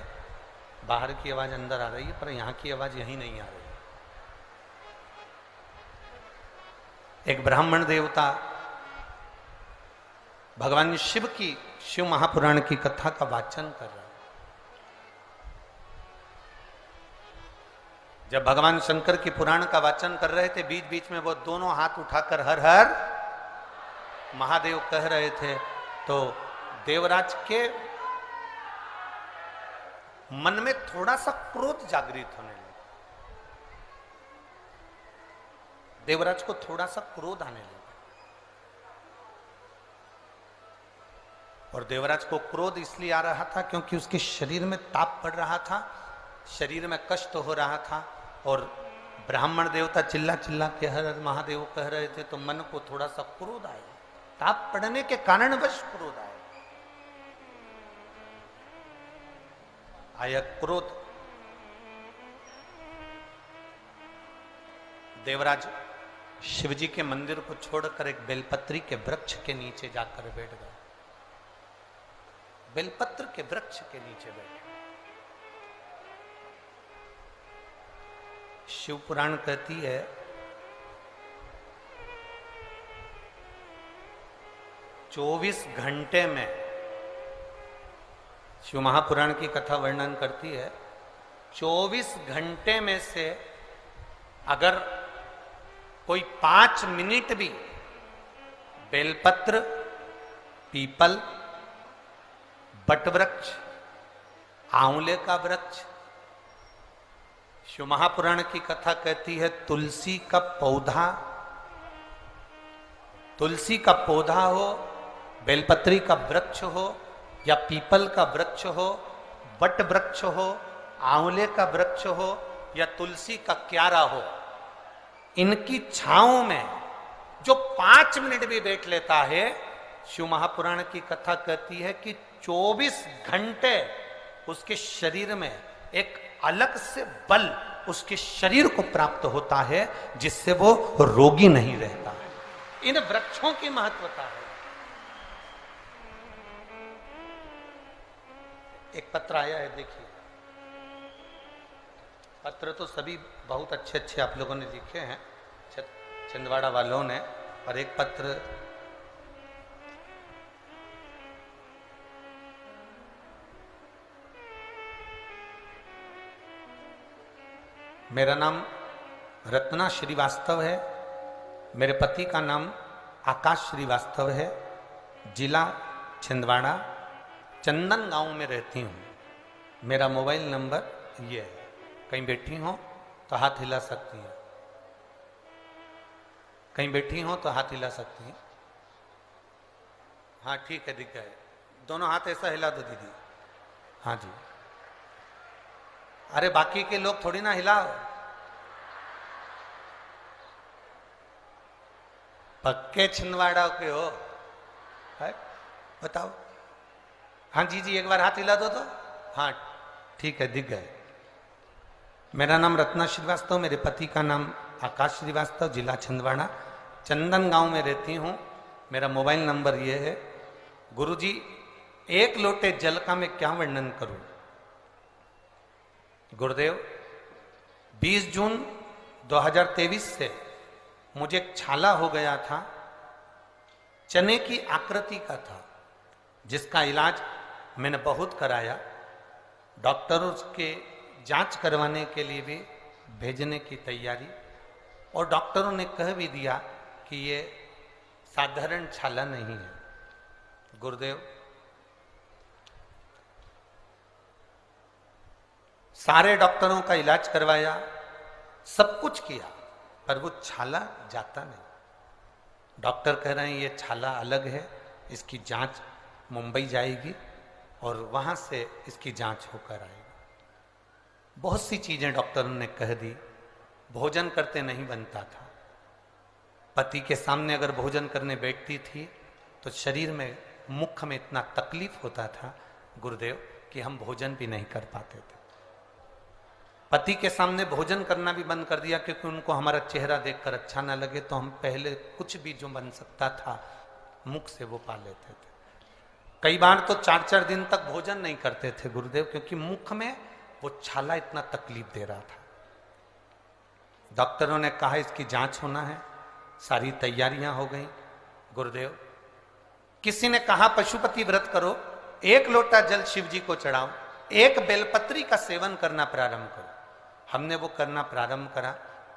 बाहर की आवाज अंदर आ रही है, पर यहां की आवाज यहीं नहीं आ रही। एक ब्राह्मण देवता भगवान शिव की शिव महापुराण की कथा का वाचन कर रहा है। जब भगवान शंकर की पुराण का वाचन कर रहे थे, बीच बीच में वो दोनों हाथ उठाकर हर हर महादेव कह रहे थे, तो देवराज के मन में थोड़ा सा क्रोध जागृत होने लगा। देवराज को थोड़ा सा क्रोध आने लगा, और देवराज को क्रोध इसलिए आ रहा था क्योंकि उसके शरीर में ताप पड़ रहा था, शरीर में कष्ट हो रहा था, और ब्राह्मण देवता चिल्ला चिल्ला के हर हर महादेव कह रहे थे, तो मन को थोड़ा सा क्रोध आया। ताप पड़ने के कारणवश क्रोध आया। आया क्रोध। देवराज शिवजी के मंदिर को छोड़कर एक बेलपत्री के वृक्ष के नीचे जाकर बैठ गए। बेलपत्र के वृक्ष के नीचे बैठे। शिव पुराण कहती है, चौबीस घंटे में, शिव महापुराण की कथा वर्णन करती है, 24 घंटे में से अगर कोई 5 मिनट भी बेलपत्र, पीपल, बटवृक्ष, आंवले का वृक्ष, शिव महापुराण की कथा कहती है तुलसी का पौधा, तुलसी का पौधा हो, बेलपत्री का वृक्ष हो, या पीपल का वृक्ष हो, बट वृक्ष हो, आंवले का वृक्ष हो, या तुलसी का क्यारा हो, इनकी छांव में जो 5 मिनट भी बैठ लेता है, शिव महापुराण की कथा कहती है कि 24 घंटे उसके शरीर में एक अलग से बल उसके शरीर को प्राप्त होता है, जिससे वो रोगी नहीं रहता है। इन वृक्षों की महत्वता है। एक पत्र आया है, देखिए। पत्र तो सभी बहुत अच्छे अच्छे आप लोगों ने लिखे हैं, छिंदवाड़ा वालों ने, और एक पत्र मेरा नाम रत्ना श्रीवास्तव है, मेरे पति का नाम आकाश श्रीवास्तव है, जिला छिंदवाड़ा, चंदन गांव में रहती हूँ। मेरा मोबाइल नंबर ये है। कहीं बैठी हो तो हाथ हिला सकती हैं, कहीं बैठी हो तो हाथ हिला सकती हैं। हाँ ठीक है, दिख गए दोनों हाथ, ऐसा हिला दो दीदी। हाँ जी, अरे बाकी के लोग थोड़ी ना हिलाओ, पक्के छिंदवाड़ा के हो, है? बताओ। हाँ जी जी, एक बार हाथ हिला दो तो। हाँ ठीक है, दिख गए। मेरा नाम रत्ना श्रीवास्तव, मेरे पति का नाम आकाश श्रीवास्तव, जिला छिंदवाड़ा, चंदन गांव में रहती हूँ। मेरा मोबाइल नंबर ये है। गुरुजी, एक लोटे जल का मैं क्या वर्णन करूं? गुरुदेव, 20 जून 2023 से मुझे एक छाला हो गया था, चने की आकृति का था, जिसका इलाज मैंने बहुत कराया। डॉक्टरों के जांच करवाने के लिए भी भेजने की तैयारी, और डॉक्टरों ने कह भी दिया कि ये साधारण छाला नहीं है। गुरुदेव, सारे डॉक्टरों का इलाज करवाया, सब कुछ किया, पर वो छाला जाता नहीं। डॉक्टर कह रहे हैं ये छाला अलग है, इसकी जांच मुंबई जाएगी और वहां से इसकी जांच होकर आएगी। बहुत सी चीजें डॉक्टरों ने कह दी। भोजन करते नहीं बनता था। पति के सामने अगर भोजन करने बैठती थी तो शरीर में, मुख में इतना तकलीफ होता था गुरुदेव कि हम भोजन भी नहीं कर पाते थे। पति के सामने भोजन करना भी बंद कर दिया, क्योंकि उनको हमारा चेहरा देखकर अच्छा ना लगे, तो हम पहले कुछ भी जो बन सकता था मुख से वो पा लेते थे। कई बार तो 4-4 दिन तक भोजन नहीं करते थे गुरुदेव, क्योंकि मुख में वो छाला इतना तकलीफ दे रहा था। डॉक्टरों ने कहा इसकी जांच होना है, सारी तैयारियां हो गई। गुरुदेव, किसी ने कहा पशुपति व्रत करो, 1 लोटा जल शिव जी को चढ़ाओ, 1 बेलपत्री का सेवन करना प्रारंभ करो। हमने वो करना प्रारंभ करा,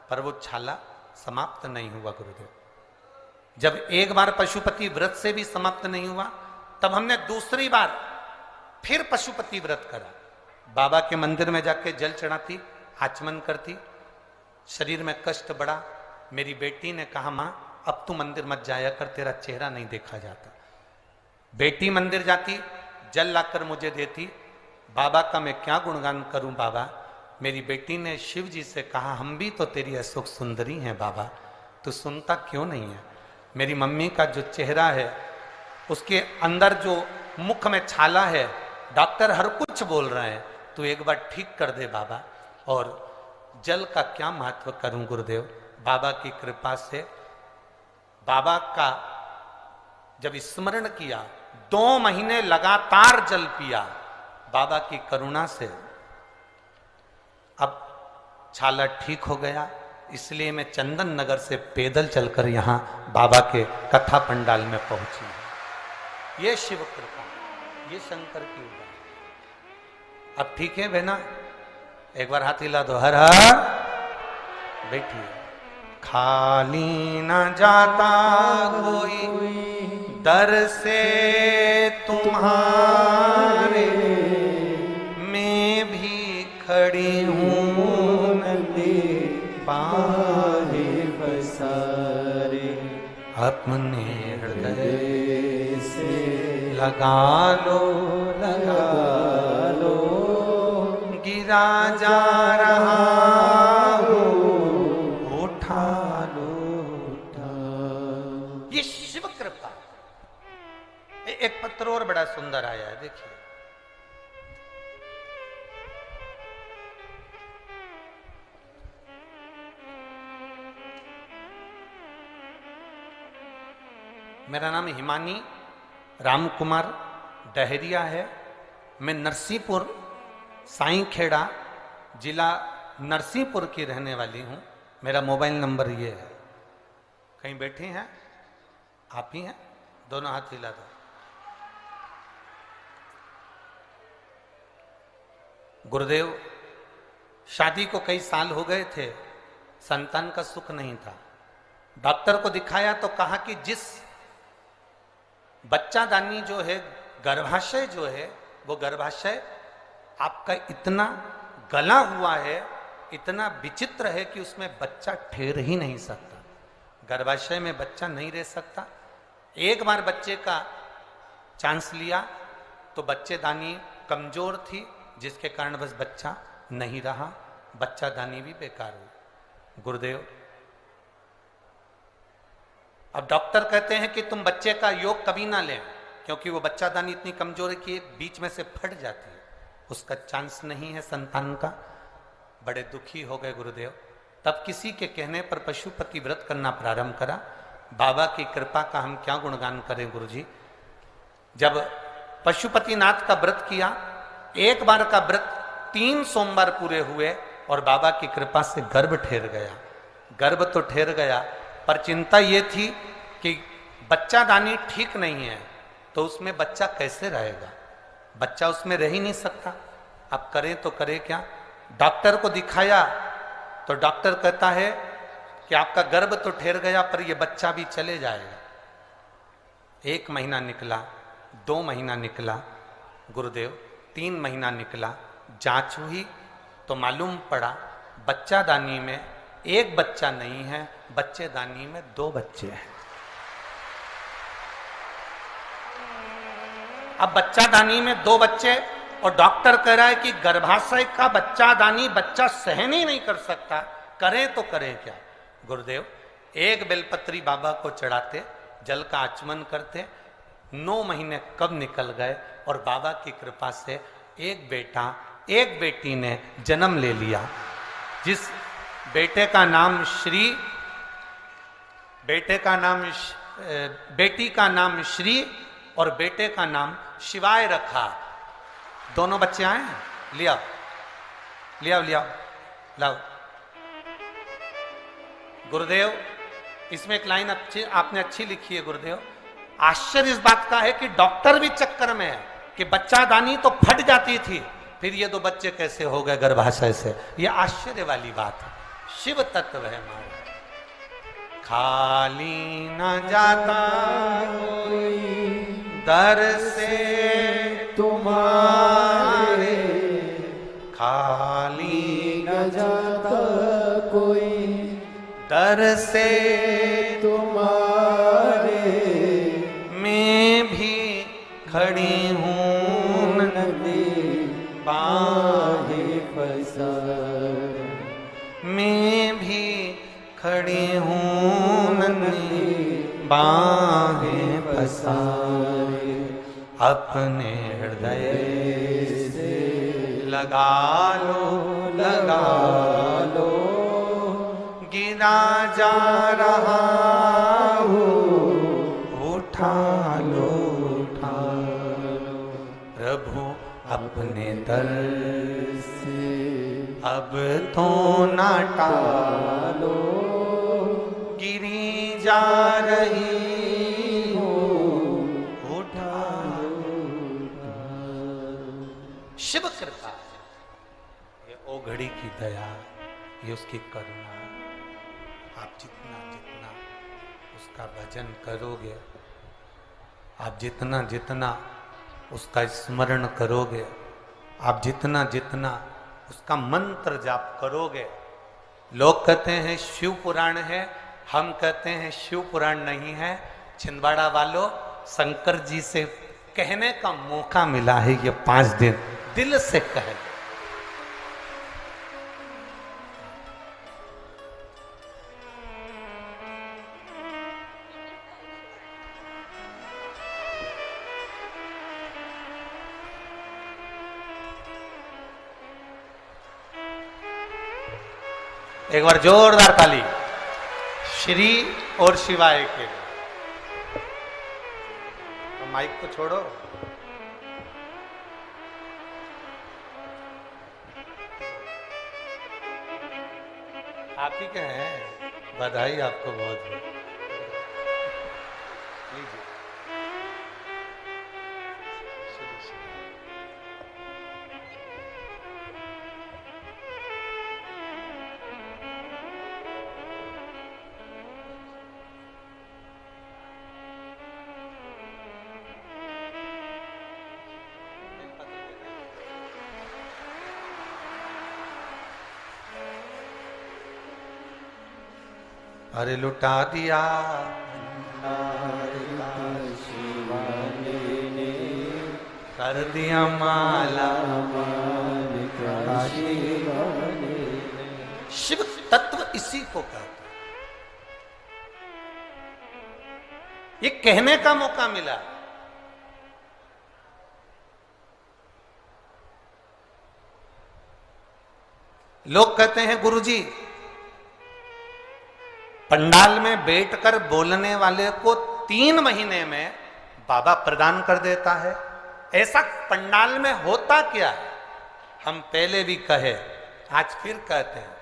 पर वो छाला समाप्त नहीं हुआ गुरुदेव। जब एक बार पशुपति व्रत से भी समाप्त नहीं हुआ, तब हमने दूसरी बार फिर पशुपति व्रत करा। बाबा के मंदिर में जाके जल चढ़ाती, आचमन करती, शरीर में कष्ट बढ़ा। मेरी बेटी ने कहा, मां अब तू मंदिर मत जाया कर, तेरा चेहरा नहीं देखा जाता। बेटी मंदिर जाती, जल लाकर मुझे देती। बाबा का मैं क्या गुणगान करूं बाबा। मेरी बेटी ने शिव जी से कहा, हम भी तो तेरी अशोक सुंदरी हैं बाबा, तू सुनता क्यों नहीं है। मेरी मम्मी का जो चेहरा है, उसके अंदर जो मुख में छाला है, डॉक्टर हर कुछ बोल रहे हैं, तू एक बार ठीक कर दे बाबा। और जल का क्या महत्व करूं गुरुदेव। बाबा की कृपा से, बाबा का जब स्मरण किया, 2 महीने लगातार जल पिया, बाबा की करुणा से अब छाला ठीक हो गया। इसलिए मैं चंदन नगर से पैदल चलकर यहाँ बाबा के कथा पंडाल में पहुंची हूं। ये शिव कृपा, ये शंकर की उदाहरण। अब ठीक है बहना, एक बार हाथ हिला दो, हर हर। बैठिए। खाली न जाता कोई दर से तुम्हारे, मैं भी खड़ी हूँ नंदी पाहे पसारे, अपने हृदय से लगा लो, लगा लो, गिरा जा रहा हूँ, उठा लो, उठा। ये शिव कृपा। एक पत्र और बड़ा सुंदर आया है, देखिए। मेरा नाम हिमानी राम कुमार डहरिया है। मैं नरसिंहपुर साईंखेड़ा जिला नरसिंहपुर की रहने वाली हूं। मेरा मोबाइल नंबर ये है। कहीं बैठे हैं आप ही हैं? दोनों हाथ हिला दो। गुरुदेव, शादी को कई साल हो गए थे, संतान का सुख नहीं था। डॉक्टर को दिखाया तो कहा कि जिस बच्चादानी जो है, गर्भाशय जो है, वो गर्भाशय आपका इतना गला हुआ है, इतना विचित्र है कि उसमें बच्चा ठहर ही नहीं सकता। गर्भाशय में बच्चा नहीं रह सकता। एक बार बच्चे का चांस लिया तो बच्चेदानी कमजोर थी, जिसके कारण बस बच्चा नहीं रहा, बच्चादानी भी बेकार हुई। गुरुदेव, अब डॉक्टर कहते हैं कि तुम बच्चे का योग कभी ना लें, क्योंकि वो बच्चादानी इतनी कमजोर है कि बीच में से फट जाती है, उसका चांस नहीं है संतान का। बड़े दुखी हो गए गुरुदेव। तब किसी के कहने पर पशुपति व्रत करना प्रारंभ करा। बाबा की कृपा का हम क्या गुणगान करें गुरुजी। जब पशुपतिनाथ का व्रत किया, एक बार का व्रत 3 सोमवार पूरे हुए और बाबा की कृपा से गर्भ ठहर गया। गर्भ तो ठहर गया, पर चिंता ये थी कि बच्चादानी ठीक नहीं है, तो उसमें बच्चा कैसे रहेगा? बच्चा उसमें रह ही नहीं सकता। अब करें तो करें क्या? डॉक्टर को दिखाया तो डॉक्टर कहता है कि आपका गर्भ तो ठहर गया, पर यह बच्चा भी चले जाएगा। 1 महीना निकला, 2 महीना निकला गुरुदेव, 3 महीना निकला। जांच हुई तो मालूम पड़ा बच्चादानी में 1 बच्चा नहीं है, बच्चेदानी में 2 बच्चे हैं। अब बच्चादानी में 2 बच्चे, और डॉक्टर कह रहा है कि गर्भाशय का बच्चादानी बच्चा सहन ही नहीं कर सकता, करें तो करें क्या? गुरुदेव, 1 बेलपत्री बाबा को चढ़ाते, जल का आचमन करते। 9 महीने कब निकल गए और बाबा की कृपा से 1 बेटा 1 बेटी ने जन्म ले लिया। जिस बेटे का नाम बेटी का नाम श्री और बेटे का नाम शिवाय रखा। दोनों बच्चे आए हैं? लिया लाओ। गुरुदेव, इसमें एक लाइन आपने अच्छी लिखी है गुरुदेव। आश्चर्य इस बात का है कि डॉक्टर भी चक्कर में है कि बच्चादानी तो फट जाती थी, फिर ये 2 बच्चे कैसे हो गए गर्भाशय से? ये आश्चर्य वाली बात है। शिव तत्व है हमारा। खाली न जाता कोई दर से तुम्हारे, खाली न जाता कोई दर से तुम्हारे, मैं भी खड़ी हूँ नदी बाहें पसार, मैं भी खड़ी हूँ नन्ही बाहें पसारे। अपने हृदय से लगा लो, गिरा जा रहा हूँ, उठा लो। प्रभु अपने दर से अब तो ना टालो, गिरी जा रही हो, उठा शिव कृपा। ये ओघड़ी की दया, ये उसकी करुणा। आप जितना जितना उसका भजन करोगे, आप जितना जितना उसका स्मरण करोगे, आप जितना जितना उसका मंत्र जाप करोगे। लोग कहते हैं शिव पुराण है, हम कहते हैं शिव पुराण नहीं है। छिंदवाड़ा वालों, शंकर जी से कहने का मौका मिला है ये 5 दिन, दिल से कहे। एक बार जोरदार ताली श्री और शिवाय के लिए। तो माइक को छोड़ो। आप ही के हैं, बधाई आपको बहुत बहुत। लीजिए। अरे लुटा दिया कर दिया माला। शिव तत्व इसी को कहते हैं। ये कहने का मौका मिला। लोग कहते हैं गुरुजी, पंडाल में बैठकर बोलने वाले को 3 महीने में बाबा प्रदान कर देता है। ऐसा पंडाल में होता क्या है? हम पहले भी कहे, आज फिर कहते हैं।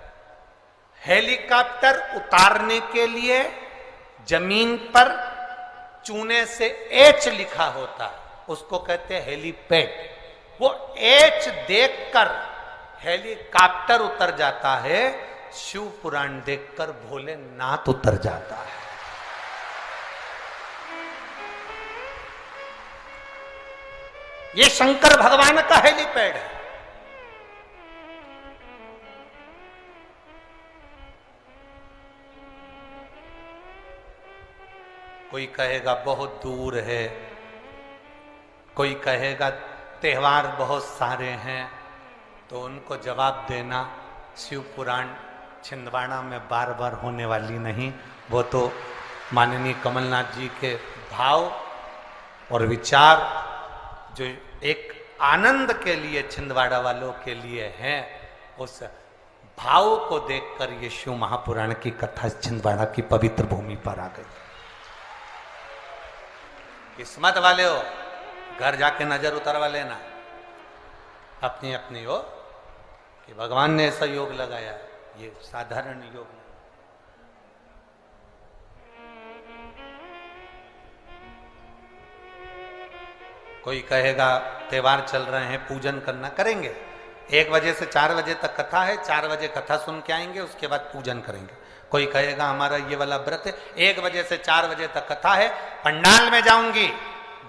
हेलीकॉप्टर उतारने के लिए जमीन पर चूने से एच लिखा होता, उसको कहते हैं हेलीपैड। वो एच देखकर हेलीकॉप्टर उतर जाता है, शिव पुराण देखकर भोलेनाथ उतर जाता है। ये शंकर भगवान का हेलीपैड है। कोई कहेगा बहुत दूर है, कोई कहेगा त्योहार बहुत सारे हैं, तो उनको जवाब देना शिव पुराण छिंदवाड़ा में बार बार होने वाली नहीं। वो तो माननीय कमलनाथ जी के भाव और विचार जो एक आनंद के लिए छिंदवाड़ा वालों के लिए हैं, उस भाव को देखकर ये शिव महापुराण की कथा छिंदवाड़ा की पवित्र भूमि पर आ गई। किस्मत वाले हो, घर जाके नजर उतरवा लेना अपनी अपनी हो कि भगवान ने ऐसा योग लगाया, ये साधारण योग नहीं। कोई कहेगा त्योहार चल रहे हैं, पूजन करना, करेंगे। 1 बजे से 4 बजे तक कथा है, 4 बजे कथा सुन के आएंगे, उसके बाद पूजन करेंगे। कोई कहेगा हमारा ये वाला व्रत है, 1 बजे से 4 बजे तक कथा है, पंडाल में जाऊंगी,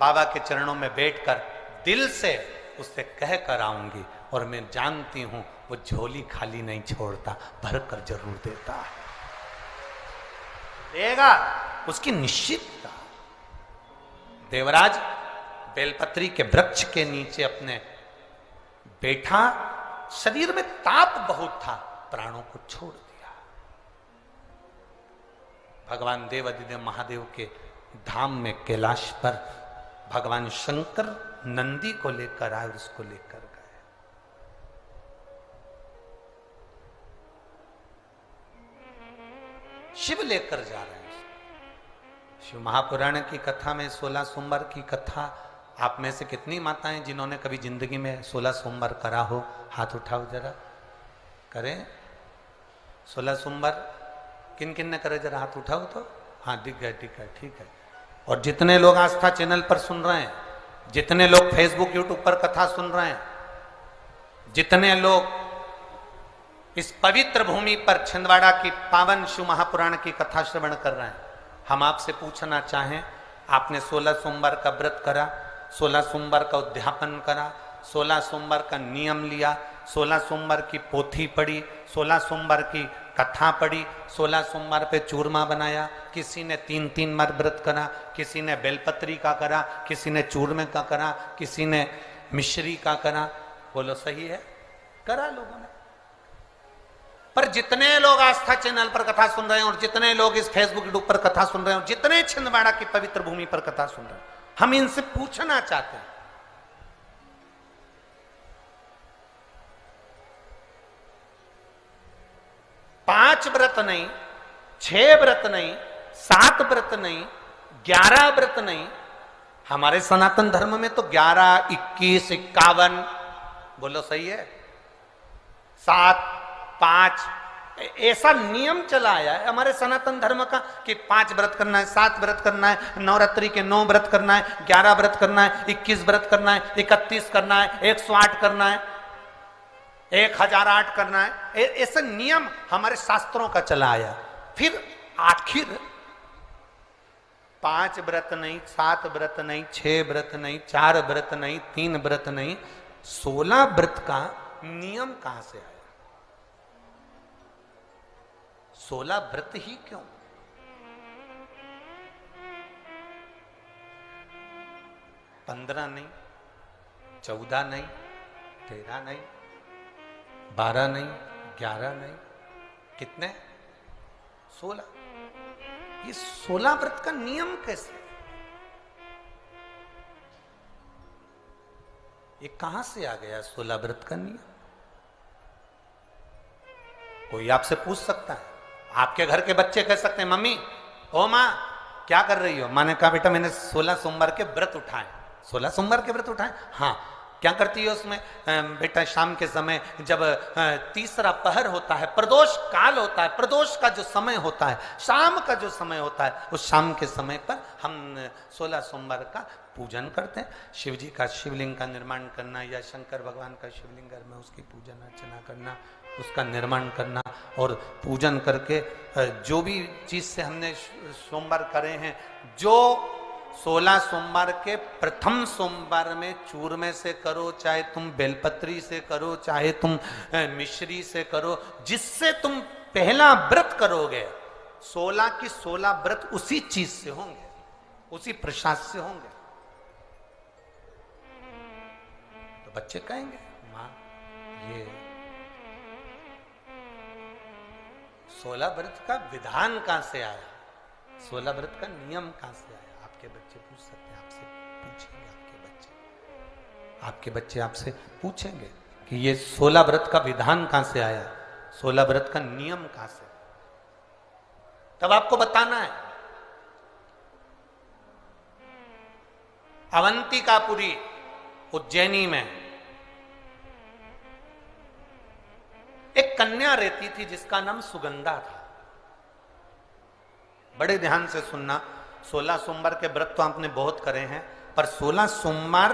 बाबा के चरणों में बैठकर दिल से उससे कह कर आऊंगी, और मैं जानती हूं वो झोली खाली नहीं छोड़ता, भर कर जरूर देता है, देगा, उसकी निश्चितता। देवराज बेलपत्री के वृक्ष के नीचे अपने बैठा, शरीर में ताप बहुत था, प्राणों को छोड़ दिया। भगवान देवाधिदेव महादेव के धाम में कैलाश पर भगवान शंकर नंदी को लेकर आए, उसको लेकर गए। शिव लेकर जा रहे हैं। शिव महापुराण की कथा में 16 सोमवार की कथा, आप में से कितनी माताएं जिन्होंने कभी जिंदगी में 16 सोमवार करा हो, हाथ उठाओ जरा। करें 16 सोमवार किन किन ने करे, जरा हाथ उठाओ तो। हाँ दिख गए, ठीक है, ठीक है। और जितने लोग आस्था चैनल पर सुन रहे हैं, जितने लोग फेसबुक यूट्यूब पर कथा सुन रहे हैं, जितने लोग इस पवित्र भूमि पर छिंदवाड़ा की पावन शिव महापुराण की कथा श्रवण कर रहे हैं, हम आपसे पूछना चाहें, आपने 16 सोमवार का व्रत करा, 16 सोमवार का उद्यापन करा, 16 सोमवार का नियम लिया, 16 सोमवार की पोथी पढ़ी, 16 सोमवार की कथा पढ़ी, 16 सोमवार पे चूरमा बनाया, किसी ने 3-3 बार व्रत करा, किसी ने बेलपत्री का करा, किसी ने चूरमे का करा, किसी ने मिश्री का करा। बोलो सही है, करा लोगों ने। पर जितने लोग आस्था चैनल पर कथा सुन रहे हैं, और जितने लोग इस फेसबुक यूट्यूब पर कथा सुन रहे हैं, जितने छिंदवाड़ा की पवित्र भूमि पर कथा सुन रहे हैं, हम इनसे पूछना चाहते हैं, पांच व्रत नहीं, 6 व्रत नहीं, 7 व्रत नहीं, 11 व्रत नहीं, हमारे सनातन धर्म में तो 11, 21, 51, बोलो सही है, 7, 5, ऐसा नियम चला आया है हमारे सनातन धर्म का कि 5 व्रत करना है, 7 व्रत करना है, नवरात्रि के 9 व्रत करना है, 11 व्रत करना है, 21 व्रत करना है, 31 करना है, 108 करना है, 1008 करना है। ऐसे नियम हमारे शास्त्रों का चला आया। फिर आखिर 5 व्रत नहीं, 7 व्रत नहीं, 6 व्रत नहीं, 4 व्रत नहीं, 3 व्रत नहीं, 16 व्रत का नियम कहां से आया? 16 व्रत ही क्यों? पंद्रह नहीं, 14 नहीं, 13 नहीं, 12 नहीं, 11 नहीं, कितने? 16। ये 16 व्रत का नियम कैसे? ये कहां से आ गया 16 व्रत का नियम? कोई आपसे पूछ सकता है। आपके घर के बच्चे कह सकते हैं, मम्मी ओ माँ क्या कर रही हो? माँ ने कहा बेटा मैंने 16 सोमवार के व्रत उठाए। 16 सोमवार के व्रत उठाए? हाँ। क्या करती है उसमें? बेटा शाम के समय जब तीसरा पहर होता है, प्रदोष काल होता है, प्रदोष का जो समय होता है, शाम का जो समय होता है, उस शाम के समय पर हम 16 सोमवार का पूजन करते हैं। शिव जी का शिवलिंग का निर्माण करना या शंकर भगवान का शिवलिंग घर में उसकी पूजन अर्चना करना, उसका निर्माण करना और पूजन करके जो भी चीज से हमने सोमवार करे हैं, जो 16 सोमवार के प्रथम सोमवार में चूरमे से करो, चाहे तुम बेलपत्री से करो, चाहे तुम मिश्री से करो, जिससे तुम पहला व्रत करोगे, 16 की 16 व्रत उसी चीज से होंगे, उसी प्रसाद से होंगे। तो बच्चे कहेंगे माँ ये 16 व्रत का विधान कहां से आया? 16 व्रत का नियम कहां से आया? आपके बच्चे पूछ सकते हैं, आपसे पूछेंगे। आपके बच्चे आपसे पूछेंगे कि ये 16 व्रत का विधान कहां से आया, 16 व्रत का नियम कहां से? तब आपको बताना है। अवंतिकापुरी उज्जैनी में एक कन्या रहती थी जिसका नाम सुगंधा था। बड़े ध्यान से सुनना, 16 सोमवार के व्रत तो आपने बहुत करे हैं, पर 16 सोमवार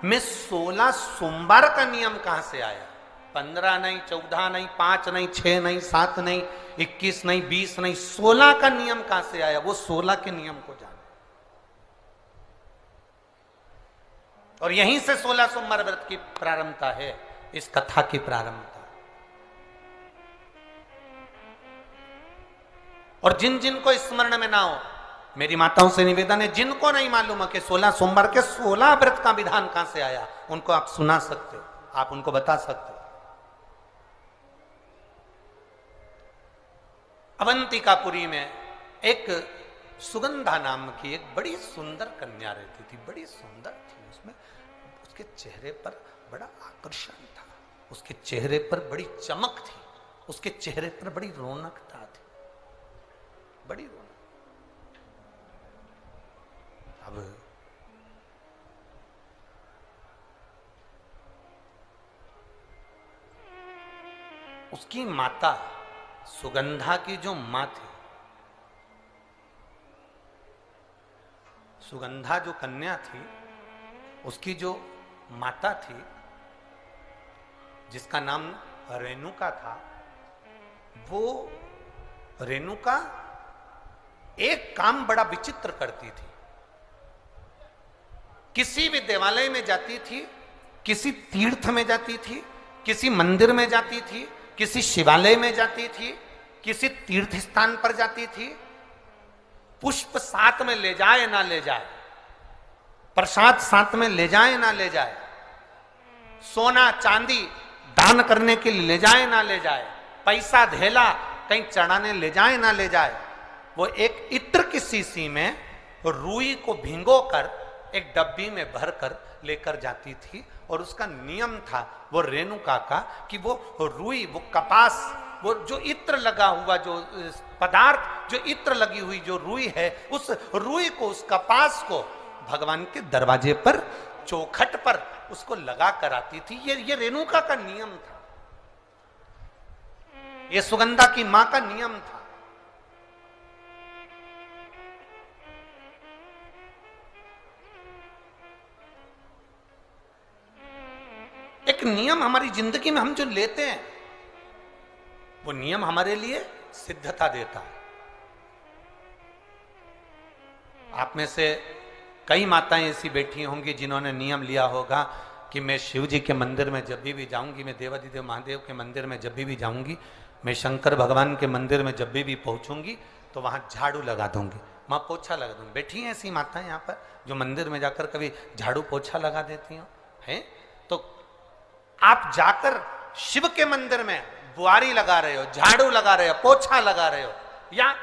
में 16 सोमवार का नियम कहां से आया? 15 नहीं, 14 नहीं, 5 नहीं, 6 नहीं, 7 नहीं, 21 नहीं, 20 नहीं, 16 का नियम कहां से आया? वो 16 के नियम को जाने। और यहीं से 16 सोमवार व्रत की प्रारंभता है, इस कथा की प्रारंभता। और जिन जिन को स्मरण में ना हो, मेरी माताओं से निवेदन है, जिनको नहीं मालूम है कि 16 सोमवार के 16 व्रत का विधान कहां से आया, उनको आप सुना सकते हो, आप उनको बता सकते हो। अवंतिकापुरी में एक सुगंधा नाम की एक बड़ी सुंदर कन्या रहती थी, बड़ी सुंदर थी। उसमें उसके चेहरे पर बड़ा आकर्षण था, उसके चेहरे पर बड़ी चमक थी, उसके चेहरे पर बड़ी रौनकता थी, बड़ी रौनक। अब उसकी माता, सुगंधा की जो मां थी, सुगंधा जो कन्या थी, उसकी जो माता थी जिसका नाम रेणुका था, वो रेणुका एक काम बड़ा विचित्र करती थी। किसी भी देवालय में जाती थी, किसी तीर्थ में जाती थी, किसी मंदिर में जाती थी, किसी शिवालय में जाती थी, किसी तीर्थ स्थान पर जाती थी, पुष्प साथ में ले जाए ना ले जाए, प्रसाद साथ में ले जाए ना ले जाए, सोना चांदी दान करने के लिए ले जाए ना ले जाए, पैसा धेला कहीं चढ़ाने ले जाए ना ले जाए, वो एक इत्र की शीशी में रुई को भिंगोकर एक डब्बी में भरकर लेकर जाती थी। और उसका नियम था वो रेणुका का कि वो रुई, वो कपास, वो जो इत्र लगा हुआ, जो पदार्थ, जो इत्र लगी हुई जो रुई है, उस रुई को, उस कपास को भगवान के दरवाजे पर, चौखट पर उसको लगा कर आती थी। ये रेणुका का नियम था। ये सुगंधा की मां का नियम था। एक नियम हमारी जिंदगी में हम जो लेते हैं, वो नियम हमारे लिए सिद्धता देता है। आप में से कई माताएं ऐसी बैठी होंगी जिन्होंने नियम लिया होगा कि मैं शिव जी के मंदिर में जब भी जाऊंगी, मैं देवाधिदेव महादेव के मंदिर में जब भी जाऊंगी, मैं शंकर भगवान के मंदिर में जब भी पहुंचूंगी तो वहां झाड़ू लगा दूंगी, वहां पोछा लगा दूंगी। बैठी हैं ऐसी माताएं यहाँ पर जो मंदिर में जाकर कभी झाड़ू पोछा लगा देती हो हैं? तो आप जाकर शिव के मंदिर में बुआरी लगा रहे हो, झाड़ू लगा रहे हो, पोछा लगा रहे हो, या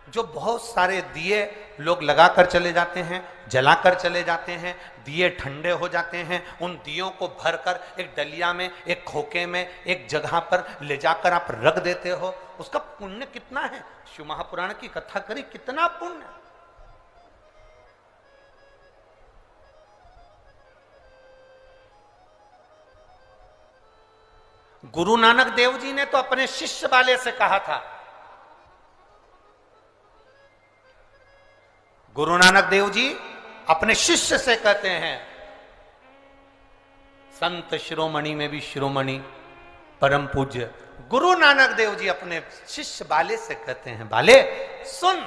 जो बहुत सारे दिए लोग लगाकर चले जाते हैं, जलाकर चले जाते हैं, दिए ठंडे हो जाते हैं, उन दियों को भरकर एक डलिया में, एक खोखे में, एक जगह पर ले जाकर आप रख देते हो, उसका पुण्य कितना है? शिव महापुराण की कथा करी, कितना पुण्य। गुरु नानक देव जी ने तो अपने शिष्य वाले से कहा था, गुरु नानक देव जी अपने शिष्य से कहते हैं, संत शिरोमणि में भी शिरोमणि परम पूज्य गुरु नानक देव जी अपने शिष्य बाले से कहते हैं, बाले सुन,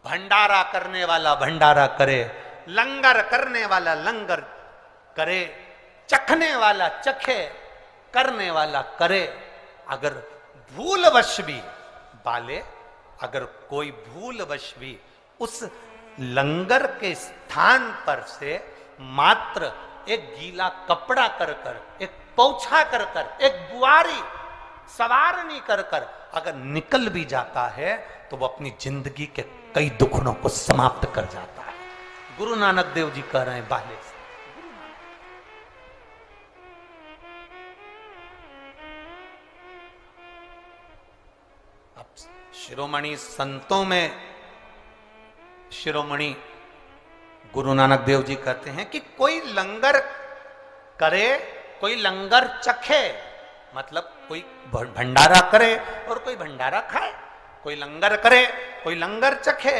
भंडारा करने वाला भंडारा करे, लंगर करने वाला लंगर करे, चखने वाला चखे, करने वाला करे। अगर भूलवश भी बाले, अगर कोई भूलवश भी उस लंगर के स्थान पर से मात्र एक गीला कपड़ा कर कर, एक पोछा कर कर, एक बुआरी सवारनी कर कर अगर निकल भी जाता है तो वो अपनी जिंदगी के कई दुखों को समाप्त कर जाता है। गुरु नानक देव जी कह रहे हैं बाले से। अब शिरोमणि संतों में शिरोमणि गुरु नानक देव जी कहते हैं कि कोई लंगर करे, कोई लंगर चखे, मतलब कोई भंडारा करे और कोई भंडारा खाए, कोई लंगर करे, कोई लंगर चखे।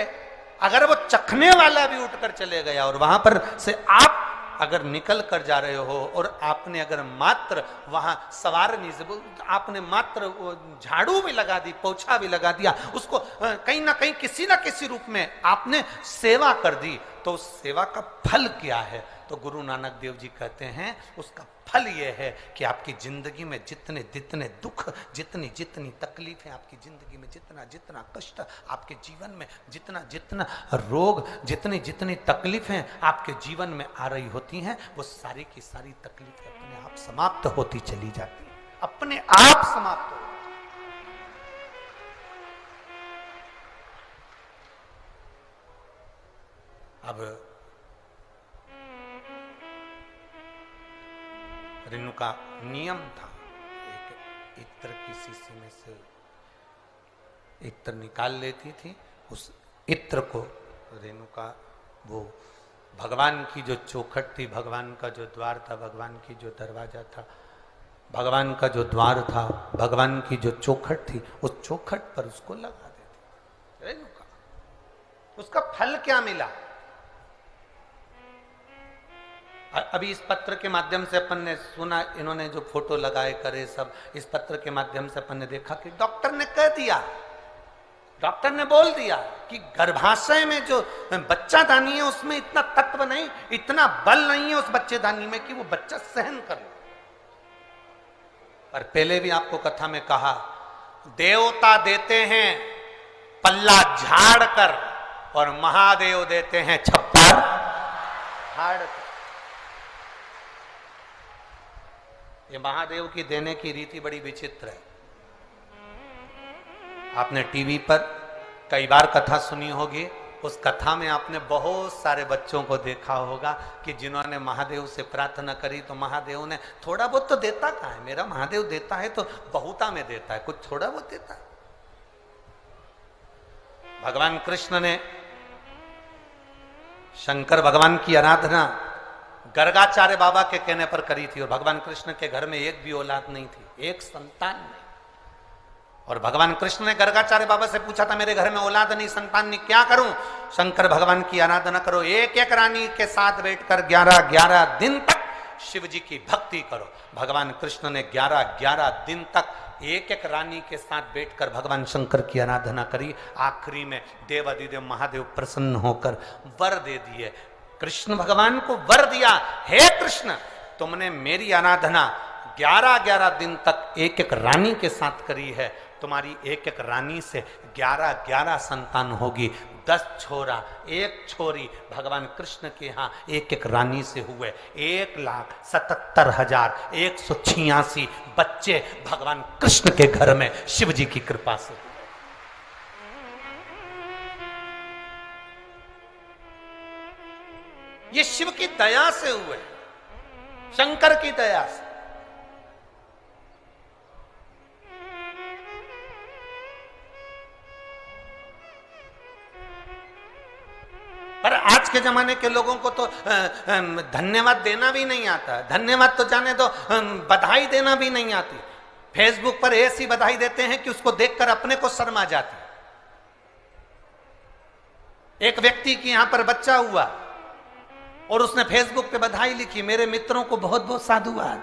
अगर वो चखने वाला भी उठकर चले गया और वहां पर से आप अगर निकल कर जा रहे हो और आपने अगर मात्र वहां सवारनी से आपने मात्र झाड़ू भी लगा दी, पोछा भी लगा दिया, उसको कहीं ना कहीं किसी ना किसी रूप में आपने सेवा कर दी, तो उस सेवा का फल क्या है? तो गुरु नानक देव जी कहते हैं उसका फल यह है कि आपकी जिंदगी में जितने जितने दुख, जितनी जितनी तकलीफें आपकी जिंदगी में, जितना जितना कष्ट आपके जीवन में, जितना जितना रोग, जितनी जितनी तकलीफें आपके जीवन में आ रही होती हैं, वो सारी की सारी तकलीफें अपने आप समाप्त होती चली जाती हैं, अपने आप समाप्त हो। अब रेणुका नियम था, एक इत्र की शीशी में से इत्र निकाल लेती थी, उस इत्र को रेणुका वो भगवान की जो चौखट थी, भगवान का जो द्वार था, भगवान की जो दरवाजा था, भगवान का जो द्वार था, भगवान की जो चौखट थी, उस चौखट पर उसको लगा देती रेणुका। उसका फल क्या मिला? अभी इस पत्र के माध्यम से अपन ने सुना, इन्होंने जो फोटो लगाए करे सब, इस पत्र के माध्यम से अपन ने देखा कि डॉक्टर ने कह दिया, डॉक्टर ने बोल दिया कि गर्भाशय में जो बच्चादानी है उसमें इतना तत्व नहीं, इतना बल नहीं है उस बच्चेदानी में कि वो बच्चा सहन कर ले। पर पहले भी आपको कथा में कहा, देवता देते हैं पल्ला झाड़ कर और महादेव देते हैं छप्पर झाड़ कर। ये महादेव की देने की रीति बड़ी विचित्र है। आपने टीवी पर कई बार कथा सुनी होगी, उस कथा में आपने बहुत सारे बच्चों को देखा होगा कि जिन्होंने महादेव से प्रार्थना करी तो महादेव ने थोड़ा बहुत तो देता कहाँ है, मेरा महादेव देता है तो बहुता में देता है, कुछ थोड़ा बहुत देता है। भगवान कृष्ण ने शंकर भगवान की आराधना गर्गाचार्य बाबा के कहने पर करी थी और भगवान कृष्ण के घर में एक भी औलाद नहीं थी, एक संतान नहीं। और भगवान कृष्ण ने गर्गाचार्य बाबा से पूछा था, मेरे घर में औलाद नहीं, संतान नहीं, क्या करूं? शंकर भगवान की आराधना करो, एक एक रानी के साथ बैठकर 11-11 दिन तक शिव जी की भक्ति करो। भगवान कृष्ण ने 11-11 दिन तक एक एक रानी के साथ बैठकर भगवान शंकर की आराधना करी। आखिरी में देवादिदेव महादेव प्रसन्न होकर वर दे दिए। कृष्ण भगवान को वर दिया, हे कृष्ण, तुमने मेरी आराधना 11-11 दिन तक एक एक रानी के साथ करी है, तुम्हारी एक एक रानी से 11-11 संतान होगी। 10 छोरा 1 छोरी भगवान कृष्ण के यहाँ एक एक रानी से हुए। 1,77,186 बच्चे भगवान कृष्ण के घर में शिव जी की कृपा से। ये शिव की दया से हुए, शंकर की दया से। पर आज के जमाने के लोगों को तो धन्यवाद देना भी नहीं आता। धन्यवाद तो जाने दो, बधाई देना भी नहीं आती। फेसबुक पर ऐसी बधाई देते हैं कि उसको देखकर अपने को शर्म आ जाती। एक व्यक्ति की यहां पर बच्चा हुआ और उसने फेसबुक पे बधाई लिखी, मेरे मित्रों को बहुत बहुत साधुवाद।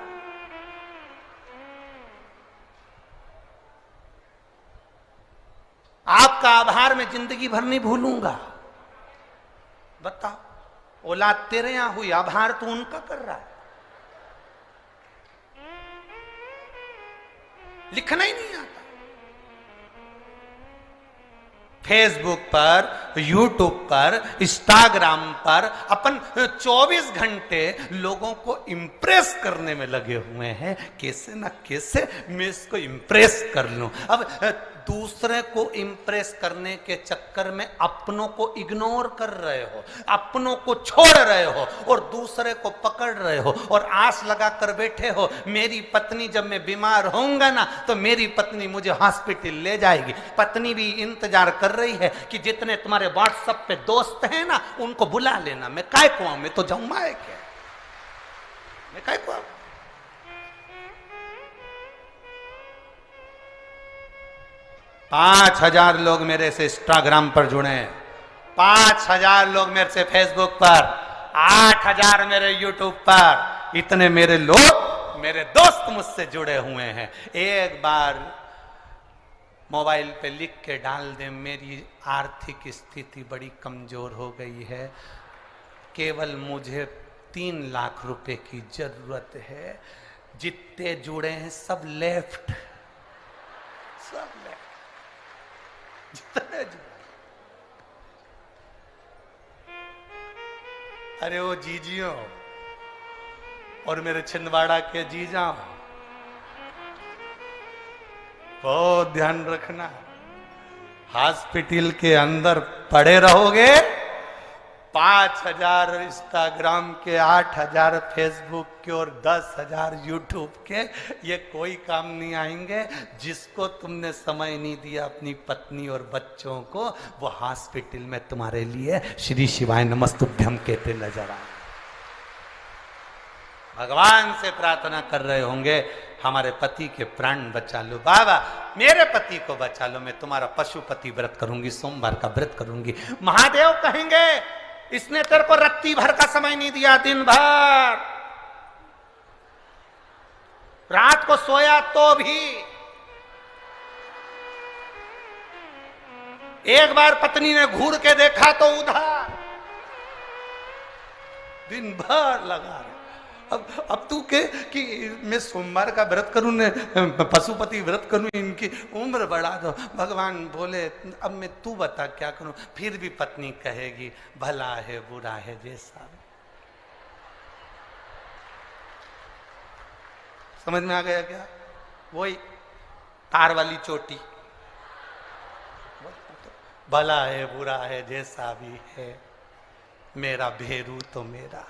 आपका आभार मैं जिंदगी भर नहीं भूलूंगा। बताओ, औलाद तेरे यहां हुई, आभार तू उनका कर रहा है। लिखना ही नहीं आता। फेसबुक पर, यूट्यूब पर, इंस्टाग्राम पर अपन 24 घंटे लोगों को इंप्रेस करने में लगे हुए हैं। कैसे ना कैसे मैं इसको इंप्रेस कर लूं। अब दूसरे को इंप्रेस करने के चक्कर में अपनों को इग्नोर कर रहे हो, अपनों को छोड़ रहे हो और दूसरे को पकड़ रहे हो और आस लगा कर बैठे हो, मेरी पत्नी जब मैं बीमार होऊंगा ना तो मेरी पत्नी मुझे हॉस्पिटल ले जाएगी। पत्नी भी इंतजार कर रही है कि जितने तुम्हारे व्हाट्सएप पे दोस्त हैं ना उनको बुला लेना। मैं काय को आऊं, मैं तो जाऊंगा है क्या, मैं काय को आऊं। 5,000 लोग मेरे से इंस्टाग्राम पर जुड़े हैं, 5,000 लोग मेरे से फेसबुक पर, 8,000 मेरे यूट्यूब पर। इतने मेरे लोग, मेरे दोस्त मुझसे जुड़े हुए हैं। एक बार मोबाइल पे लिख के डाल दे, मेरी आर्थिक स्थिति बड़ी कमजोर हो गई है, केवल मुझे 3 लाख रुपए की जरूरत है। जितने जुड़े हैं सब लेफ्ट, सब लेफ्ट। जितने जुड़े, अरे वो जीजियों और मेरे छिंदवाड़ा के जीजा, बहुत ध्यान रखना। हॉस्पिटल के अंदर पड़े रहोगे, 5,000 इंस्टाग्राम के, 8,000 फेसबुक के और 10,000 यूट्यूब के, ये कोई काम नहीं आएंगे। जिसको तुमने समय नहीं दिया अपनी पत्नी और बच्चों को, वो हॉस्पिटल में तुम्हारे लिए श्री शिवाय नमस्तुभ्यम कहते नजर आए। भगवान से प्रार्थना कर रहे होंगे, हमारे पति के प्राण बचा लो बाबा, मेरे पति को बचा लो, मैं तुम्हारा पशुपति व्रत करूंगी, सोमवार का व्रत करूंगी। महादेव कहेंगे, इसने तेरे को रत्ती भर का समय नहीं दिया, दिन भर रात को सोया तो भी। एक बार पत्नी ने घूर के देखा तो उधर, दिन भर लगा रहे। अब तू के कि मैं सोमवार का व्रत करूं ने पशुपति व्रत करूं, इनकी उम्र बढ़ा दो। भगवान बोले, अब मैं तू बता क्या करूं। फिर भी पत्नी कहेगी, भला है बुरा है जैसा। समझ में आ गया क्या? वही तार वाली चोटी, भला है बुरा है जैसा भी है, मेरा भेरू तो मेरा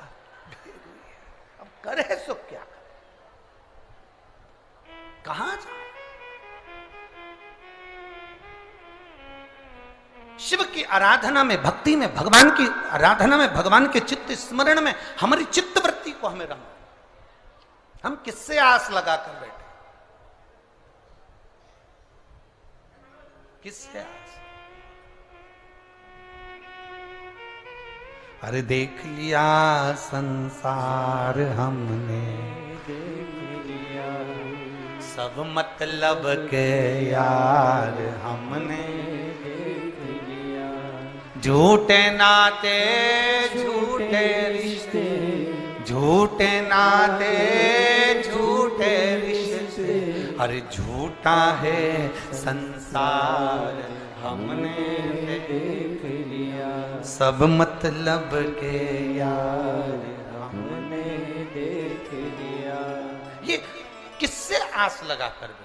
करे सो क्या करे, कहां जाए। शिव की आराधना में, भक्ति में, भगवान की आराधना में, भगवान के चित्त स्मरण में हमारी चित्त वृत्ति को हमें रंग। हम किससे आस लगा कर बैठे? किससे आस? अरे देख लिया संसार हमने, देख लिया सब मतलब के यार हमने, देख लिया झूठे नाते झूठे रिश्ते, झूठे नाते झूठे रिश्ते, अरे झूठा है संसार हमने देख लिया सब मतलब के यार हमने देख लिया। ये किससे आस लगा कर बैठे?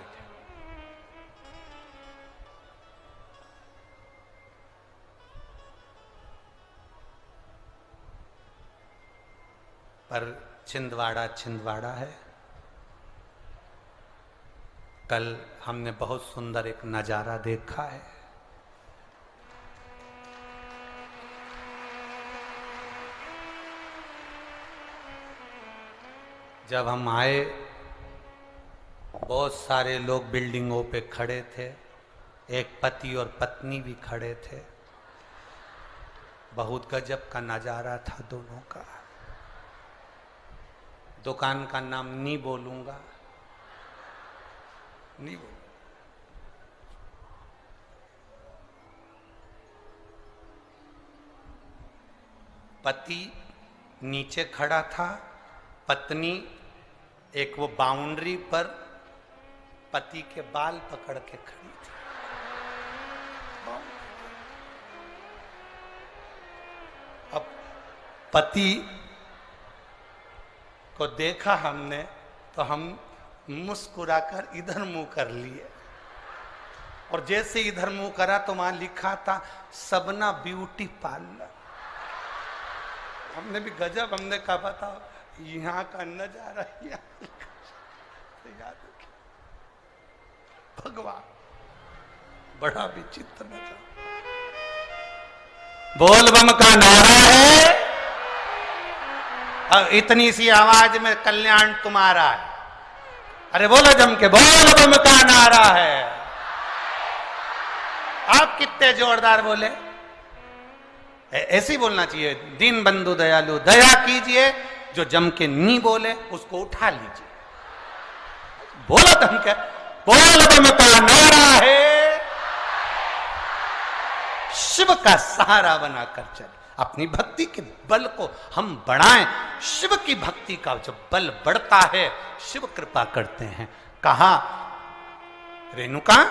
पर छिंदवाड़ा छिंदवाड़ा है। कल हमने बहुत सुंदर एक नजारा देखा है। जब हम आए बहुत सारे लोग बिल्डिंगों पे खड़े थे, एक पति और पत्नी भी खड़े थे। बहुत गजब का नजारा था दोनों का। दुकान का नाम नहीं बोलूंगा, नहीं बोलूंगा। पति नीचे खड़ा था, पत्नी एक वो बाउंड्री पर पति के बाल पकड़ के खड़ी थी। अब पति को देखा हमने तो हम मुस्कुराकर इधर मुंह कर लिए, और जैसे इधर मुंह करा तो वहां लिखा था सबना ब्यूटी पार्लर। हमने भी गजब, हमने कहा बताओ यहाँ का नजारा याद रखिए। भगवान बड़ा विचित्र नजारा। बोल बम का नारा है और इतनी सी आवाज में कल्याण तुम्हारा है। अरे बोलो जम के, बोल बम का नारा है। आप कितने जोरदार बोले। ऐसे ही बोलना चाहिए। दीन बंधु दयालु दया कीजिए, जो जम के नहीं बोले उसको उठा लीजिए। बोलो दम के, बोल बम का नारा है। शिव का सहारा बनाकर चले, अपनी भक्ति के बल को हम बढ़ाएं। शिव की भक्ति का जब बल बढ़ता है, शिव कृपा करते हैं। कहा रेणुका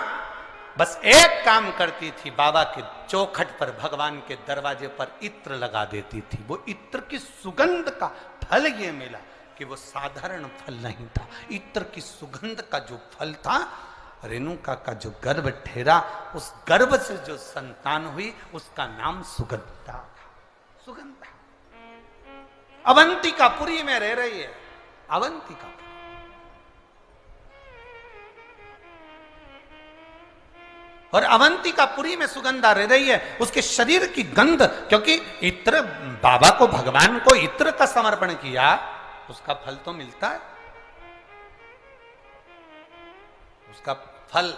बस एक काम करती थी, बाबा के चौखट पर, भगवान के दरवाजे पर इत्र लगा देती थी। वो इत्र की सुगंध का फल ये मिला कि वो साधारण फल नहीं था। इत्र की सुगंध का जो फल था, रेणुका का जो गर्भ ठहरा, उस गर्भ से जो संतान हुई उसका नाम सुगंधा था। सुगंधा अवंतिकापुरी में रह रही है। अवंतिकापुरी और अवंतिकापुरी में सुगंधा रह रही है। उसके शरीर की गंध, क्योंकि इत्र बाबा को, भगवान को इत्र का समर्पण किया, उसका फल तो मिलता है। उसका फल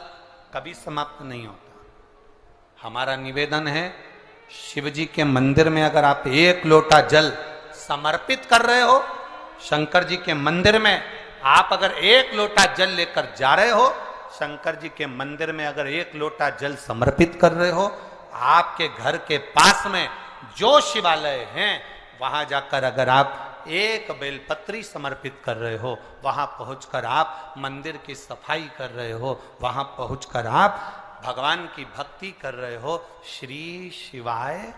कभी समाप्त नहीं होता। हमारा निवेदन है, शिव जी के मंदिर में अगर आप एक लोटा जल समर्पित कर रहे हो, शंकर जी के मंदिर में आप अगर एक लोटा जल लेकर जा रहे हो, शंकर जी के मंदिर में अगर एक लोटा जल समर्पित कर रहे हो, आपके घर के पास में जो शिवालय हैं वहां जाकर अगर आप एक बेलपत्री समर्पित कर रहे हो, वहां पहुंचकर आप मंदिर की सफाई कर रहे हो, वहां पहुंचकर आप भगवान की भक्ति कर रहे हो, श्री शिवाय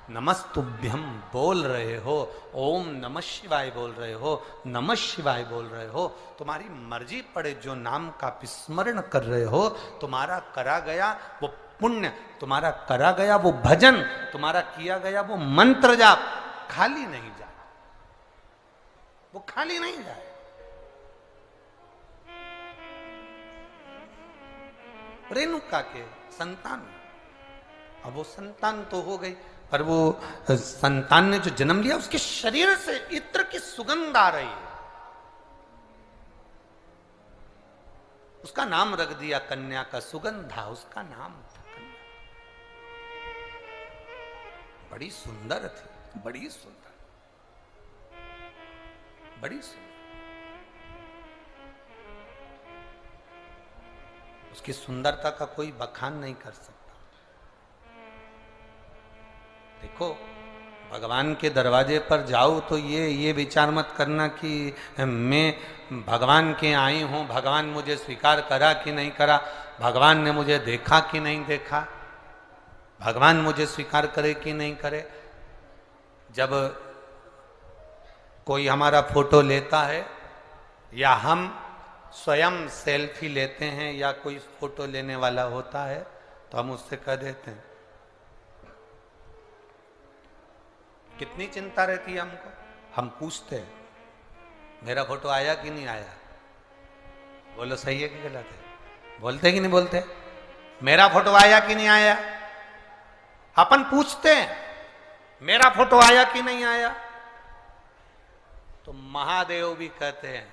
नमस्तुभ्यम बोल रहे हो, ओम नमः शिवाय बोल रहे हो, नमः शिवाय बोल रहे हो, तुम्हारी मर्जी पड़े जो नाम का विस्मरण कर रहे हो, तुम्हारा करा गया वो पुण्य, तुम्हारा करा गया वो भजन, तुम्हारा किया गया वो मंत्र जाप खाली नहीं जाए, वो खाली नहीं जाए। रेणुका के संतान, अब वो संतान तो हो गई, पर वो संतान ने जो जन्म लिया उसके शरीर से इत्र की सुगंध आ रही है। उसका नाम रख दिया कन्या का, सुगंधा उसका नाम था कन्या। बड़ी सुंदर थी, बड़ी सुंदर, बड़ी सुंदर। उसकी सुंदरता का कोई बखान नहीं कर सकता। देखो, भगवान के दरवाजे पर जाओ तो ये विचार मत करना कि मैं भगवान के आई हूं, भगवान मुझे स्वीकार करा कि नहीं करा, भगवान ने मुझे देखा कि नहीं देखा, भगवान मुझे स्वीकार करे कि नहीं करे। जब कोई हमारा फोटो लेता है या हम स्वयं सेल्फी लेते हैं या कोई फोटो लेने वाला होता है तो हम उससे कह देते हैं, कितनी चिंता रहती है हमको। हम पूछते हैं मेरा फोटो आया कि नहीं आया, बोलो सही है कि गलत है, बोलते कि नहीं बोलते, मेरा फोटो आया कि नहीं आया। अपन पूछते हैं मेरा फोटो आया कि नहीं आया। तो महादेव भी कहते हैं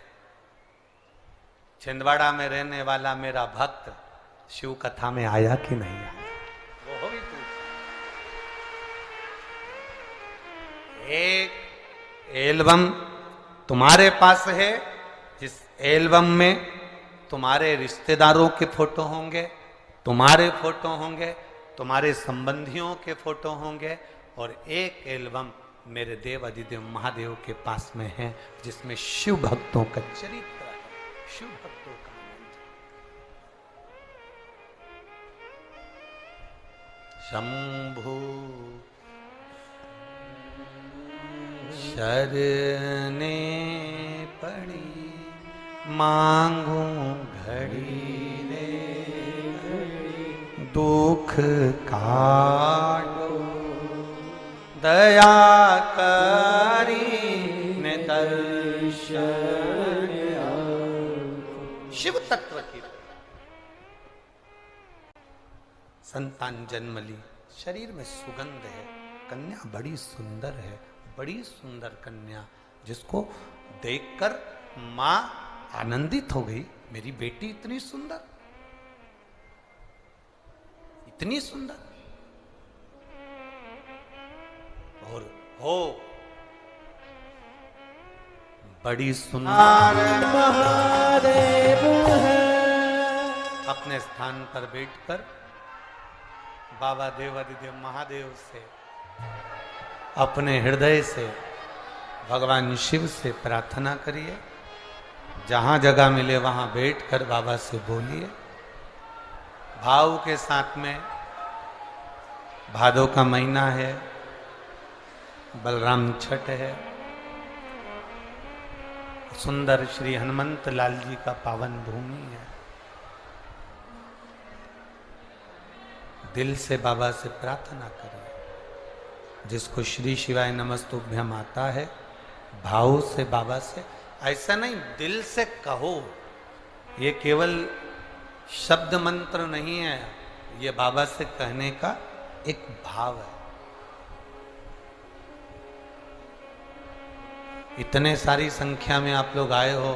छिंदवाड़ा में रहने वाला मेरा भक्त शिव कथा में आया कि नहीं आया, वो भी पूछ। एक एल्बम तुम्हारे पास है, जिस एल्बम में तुम्हारे रिश्तेदारों के फोटो होंगे, तुम्हारे फोटो होंगे, तुम्हारे संबंधियों के फोटो होंगे, और एक एल्बम मेरे देव अधिदेव महादेव के पास में है जिसमें शिव भक्तों का चरित्र है, शिव भक्तों का आनंद। शंभु शरणे पड़ी मांगू घड़ी रे, दुख काटो दया करी ने दर्शन। शिव तत्व की संतान जन्म ली, शरीर में सुगंध है, कन्या बड़ी सुंदर है, बड़ी सुंदर कन्या, जिसको देखकर मां आनंदित हो गई, मेरी बेटी इतनी सुंदर, इतनी सुंदर। और हो बड़ी सुंदर महादेव है। अपने स्थान पर बैठकर बाबा देवाधिदेव महादेव से, अपने हृदय से भगवान शिव से प्रार्थना करिए। जहां जगह मिले वहां बैठकर बाबा से बोलिए, भाव के साथ में। भादों का महीना है, बलराम छठ है, सुंदर श्री हनुमंत लाल जी का पावन भूमि है। दिल से बाबा से प्रार्थना करें। जिसको श्री शिवाय नमस्तुभ्यम आता है, भाव से बाबा से, ऐसा नहीं दिल से कहो, ये केवल शब्द मंत्र नहीं है, ये बाबा से कहने का एक भाव है। इतने सारी संख्या में आप लोग आए हो,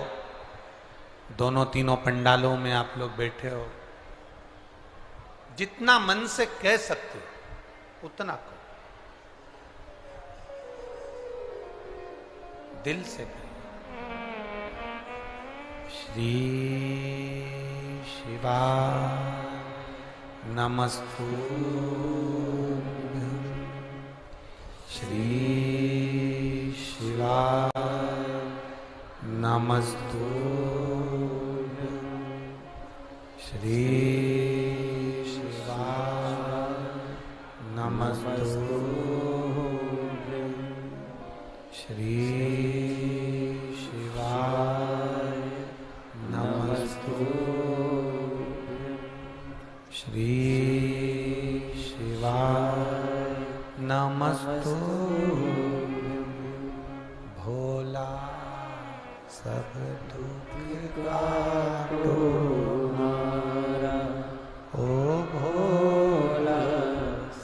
दोनों तीनों पंडालों में आप लोग बैठे हो, जितना मन से कह सकते हो उतना कहो, दिल से कहो। श्री शिवा नमस्तुभ्यं, श्री शिवा नमस्तुभ्यं, श्री शिवा नमस्तुभ्यं, श्री शिवा नमस्तुभ्यं, श्री शिवा नमस्तुभ्यं। भोला सब दुख काटो मारा, ओ भोला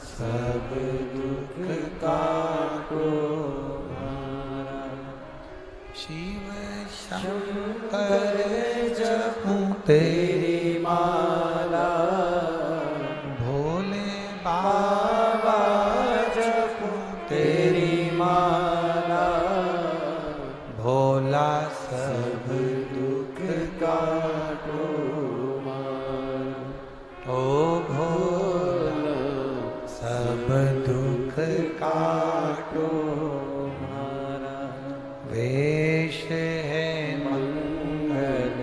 सब दुख काटो मारा। शिव शंकर जपूं तेरी माला, भोले बाबा जपूं भोला सब दुख काटो मारा, ओ भोला सब दुख काटो मारा। वेश है मंगल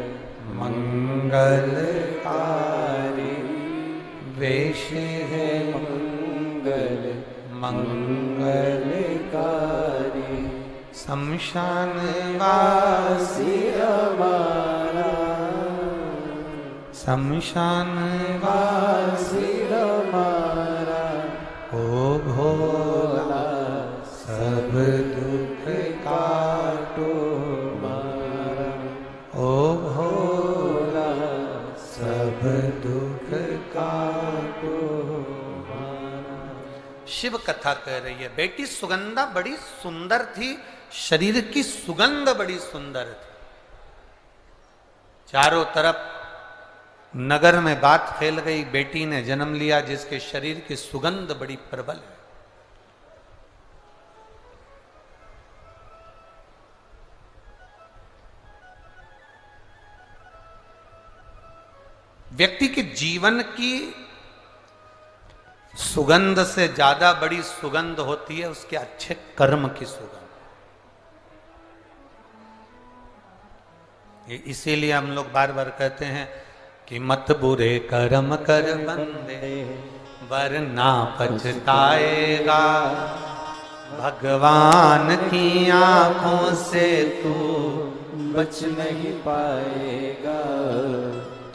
मंगलकारी, वेश है मंगल मंगलकारी, शमशान वासी हमारा, शमशान वासी हमारा। ओ भोला सब दुख काटो मारा, ओ भोला सब दुख काटो मारा। शिव कथा कह रही है, बेटी सुगंधा बड़ी सुंदर थी, शरीर की सुगंध बड़ी सुंदर थी। चारों तरफ नगर में बात फैल गई, बेटी ने जन्म लिया जिसके शरीर की सुगंध बड़ी प्रबल है। व्यक्ति के जीवन की सुगंध से ज्यादा बड़ी सुगंध होती है उसके अच्छे कर्म की सुगंध। इसीलिए हम लोग बार बार कहते हैं कि मत बुरे कर्म कर बंदे वरना पछताएगा, भगवान की आंखों से तू बच नहीं पाएगा,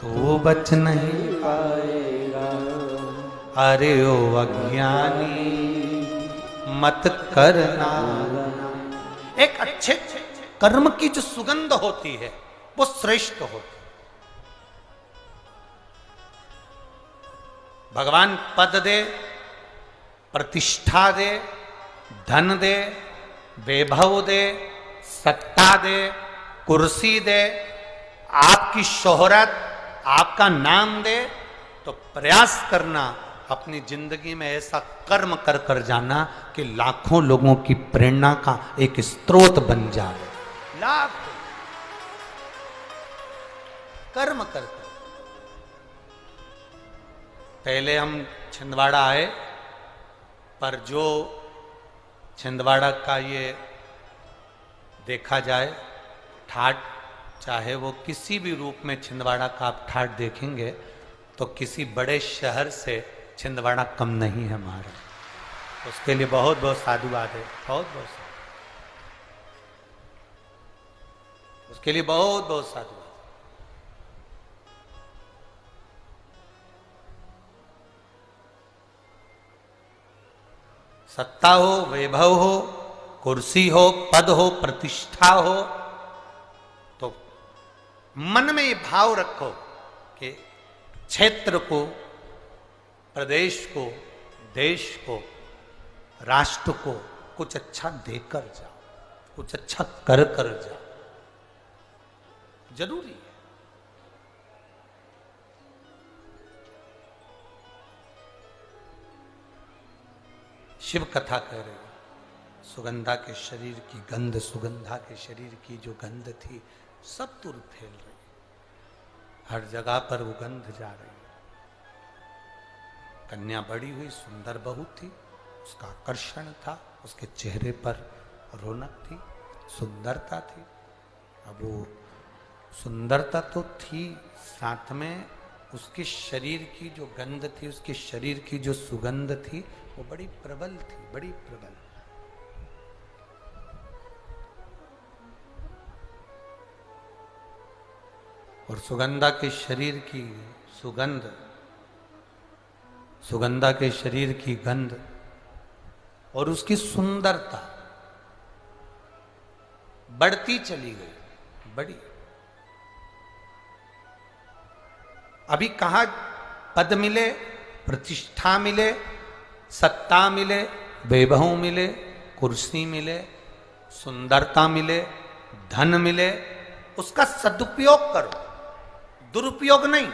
तू बच नहीं पाएगा। अरे ओ अज्ञानी मत करना। एक अच्छे कर्म की जो सुगंध होती है वो श्रेष्ठ होती है। भगवान पद दे, प्रतिष्ठा दे, धन दे, वैभव दे, सत्ता दे, कुर्सी दे, आपकी शोहरत, आपका नाम दे, तो प्रयास करना अपनी जिंदगी में ऐसा कर्म कर कर जाना कि लाखों लोगों की प्रेरणा का एक स्रोत बन जाए। लाख कर्म करते। पहले हम छिंदवाड़ा आए, पर जो छिंदवाड़ा का ये देखा जाए ठाट, चाहे वो किसी भी रूप में छिंदवाड़ा का आप ठाट देखेंगे तो किसी बड़े शहर से छिंदवाड़ा कम नहीं है हमारा। उसके लिए बहुत बहुत साधुवाद है, बहुत बहुत उसके लिए बहुत बहुत साधुवाद। सत्ता हो, वैभव हो, कुर्सी हो, पद हो, प्रतिष्ठा हो, तो मन में ये भाव रखो कि क्षेत्र को, प्रदेश को, देश को, राष्ट्र को कुछ अच्छा देकर जाओ, कुछ अच्छा कर कर जाओ। जरूरी है। शिव कथा कह रहे हो, सुगंधा के शरीर की गंध, सुगंधा के शरीर की जो गंध थी सब दूर फैल रही, हर जगह पर वो गंध जा रही। कन्या बड़ी हुई, सुंदर बहू थी, उसका आकर्षण था, उसके चेहरे पर रौनक थी, सुंदरता थी। अब वो सुंदरता तो थी, साथ में उसके शरीर की जो गंध थी, उसके शरीर की जो सुगंध थी वो बड़ी प्रबल थी, बड़ी प्रबल। और सुगंधा के शरीर की सुगंध, सुगंधा के शरीर की गंध और उसकी सुंदरता बढ़ती चली गई, बड़ी। अभी कहा पद मिले, प्रतिष्ठा मिले, सत्ता मिले, वैभव मिले, कुर्सी मिले, सुंदरता मिले, धन मिले, उसका सदुपयोग करो, दुरुपयोग नहीं।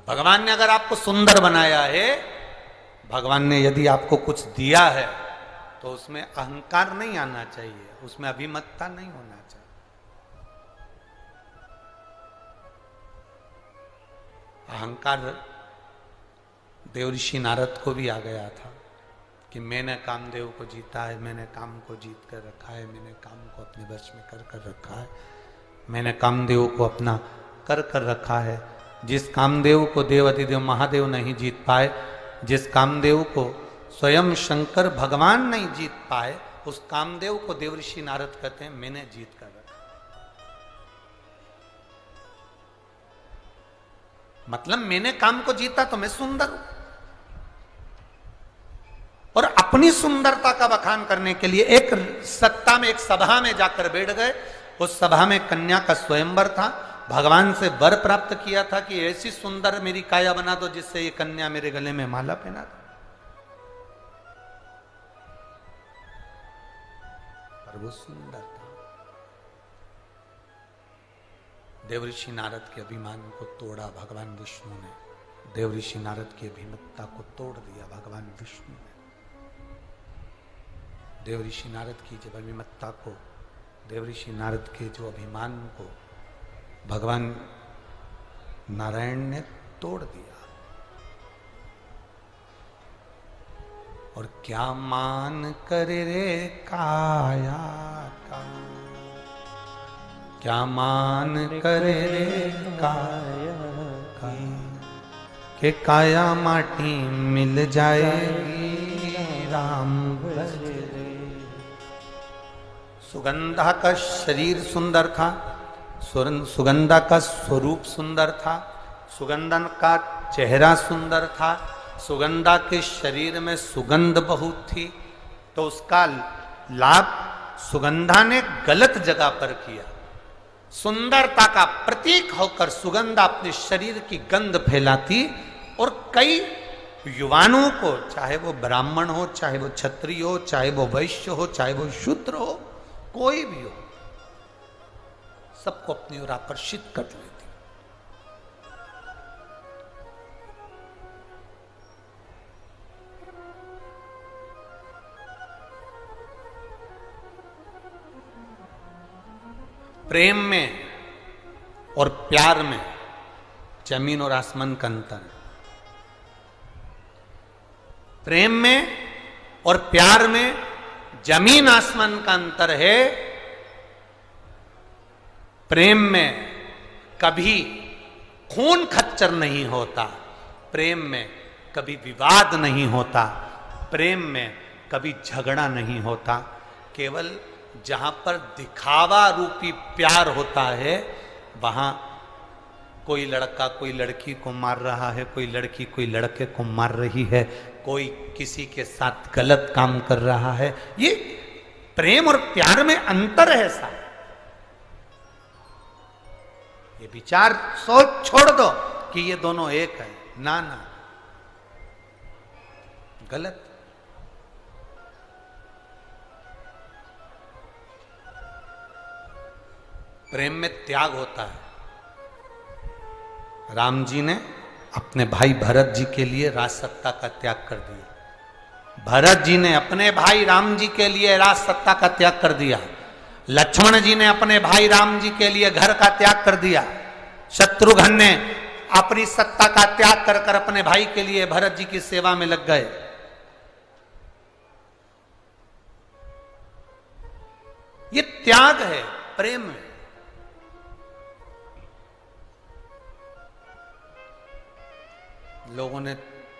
भगवान ने अगर आपको सुंदर बनाया है भगवान ने यदि आपको कुछ दिया है तो उसमें अहंकार नहीं आना चाहिए, उसमें अभिमतता नहीं होना चाहिए। अहंकार देवऋषि नारद को भी आ गया था कि मैंने कामदेव को जीता है, मैंने काम को जीत कर रखा है, मैंने काम को अपने वश में कर रखा है, मैंने कामदेव को अपना कर रखा है। जिस कामदेव को देव अधिदेव महादेव नहीं जीत पाए, जिस कामदेव को स्वयं शंकर भगवान नहीं जीत पाए, उस कामदेव को देवऋषि नारद कहते हैं मैंने जीत कर रखा। मतलब मैंने काम को जीता तो मैं सुंदर हूं। और अपनी सुंदरता का बखान करने के लिए एक सत्ता में, एक सभा में जाकर बैठ गए। उस सभा में कन्या का स्वयंवर था। भगवान से वर प्राप्त किया था कि ऐसी सुंदर मेरी काया बना दो जिससे ये कन्या मेरे गले में माला पहना दो। पर वो सुंदर था। देवऋषि नारद के अभिमान को तोड़ा भगवान विष्णु ने। देवऋषि नारद की अभिमतता को तोड़ दिया भगवान विष्णु ने। देवऋषि नारद की जब अभिमतता को, देवऋषि नारद के जो अभिमान को भगवान नारायण ने तोड़ दिया। और क्या मान करे रे काया का, क्या मान करे रे काया का, के काया माटी मिल जाएगी राम भजे। सुगंधा का शरीर सुंदर था, सुगंधा का स्वरूप सुंदर था, सुगंधन का चेहरा सुंदर था, सुगंधा के शरीर में सुगंध बहुत थी। तो उसका लाभ सुगंधा ने गलत जगह पर किया। सुंदरता का प्रतीक होकर सुगंधा अपने शरीर की गंध फैलाती और कई युवानों को, चाहे वो ब्राह्मण हो, चाहे वो क्षत्रिय हो, चाहे वो वैश्य हो, चाहे वो शूद्र हो, कोई भी हो, सबको अपनी ओर आकर्षित कर लेती। प्रेम में और प्यार में जमीन और आसमान का अंतर है। प्रेम में और प्यार में जमीन आसमान का अंतर है। प्रेम में कभी खून खच्चर नहीं होता, प्रेम में कभी विवाद नहीं होता, प्रेम में कभी झगड़ा नहीं होता। केवल जहां पर दिखावा रूपी प्यार होता है, वहां कोई लड़का कोई लड़की को मार रहा है, कोई लड़की कोई लड़के को मार रही है, कोई किसी के साथ गलत काम कर रहा है। ये प्रेम और प्यार में अंतर है साहब। ये विचार सोच छोड़ दो कि ये दोनों एक है। ना ना, गलत। प्रेम में त्याग होता है। राम जी ने अपने भाई भरत जी के लिए राज सत्ता का त्याग कर दिया। भरत जी ने अपने भाई राम जी के लिए राज सत्ता का त्याग कर दिया। लक्ष्मण जी ने अपने भाई राम जी के लिए घर का त्याग कर दिया। शत्रुघ्न ने अपनी सत्ता का त्याग कर कर अपने भाई के लिए भरत जी की सेवा में लग गए। ये त्याग है प्रेम में। लोगों ने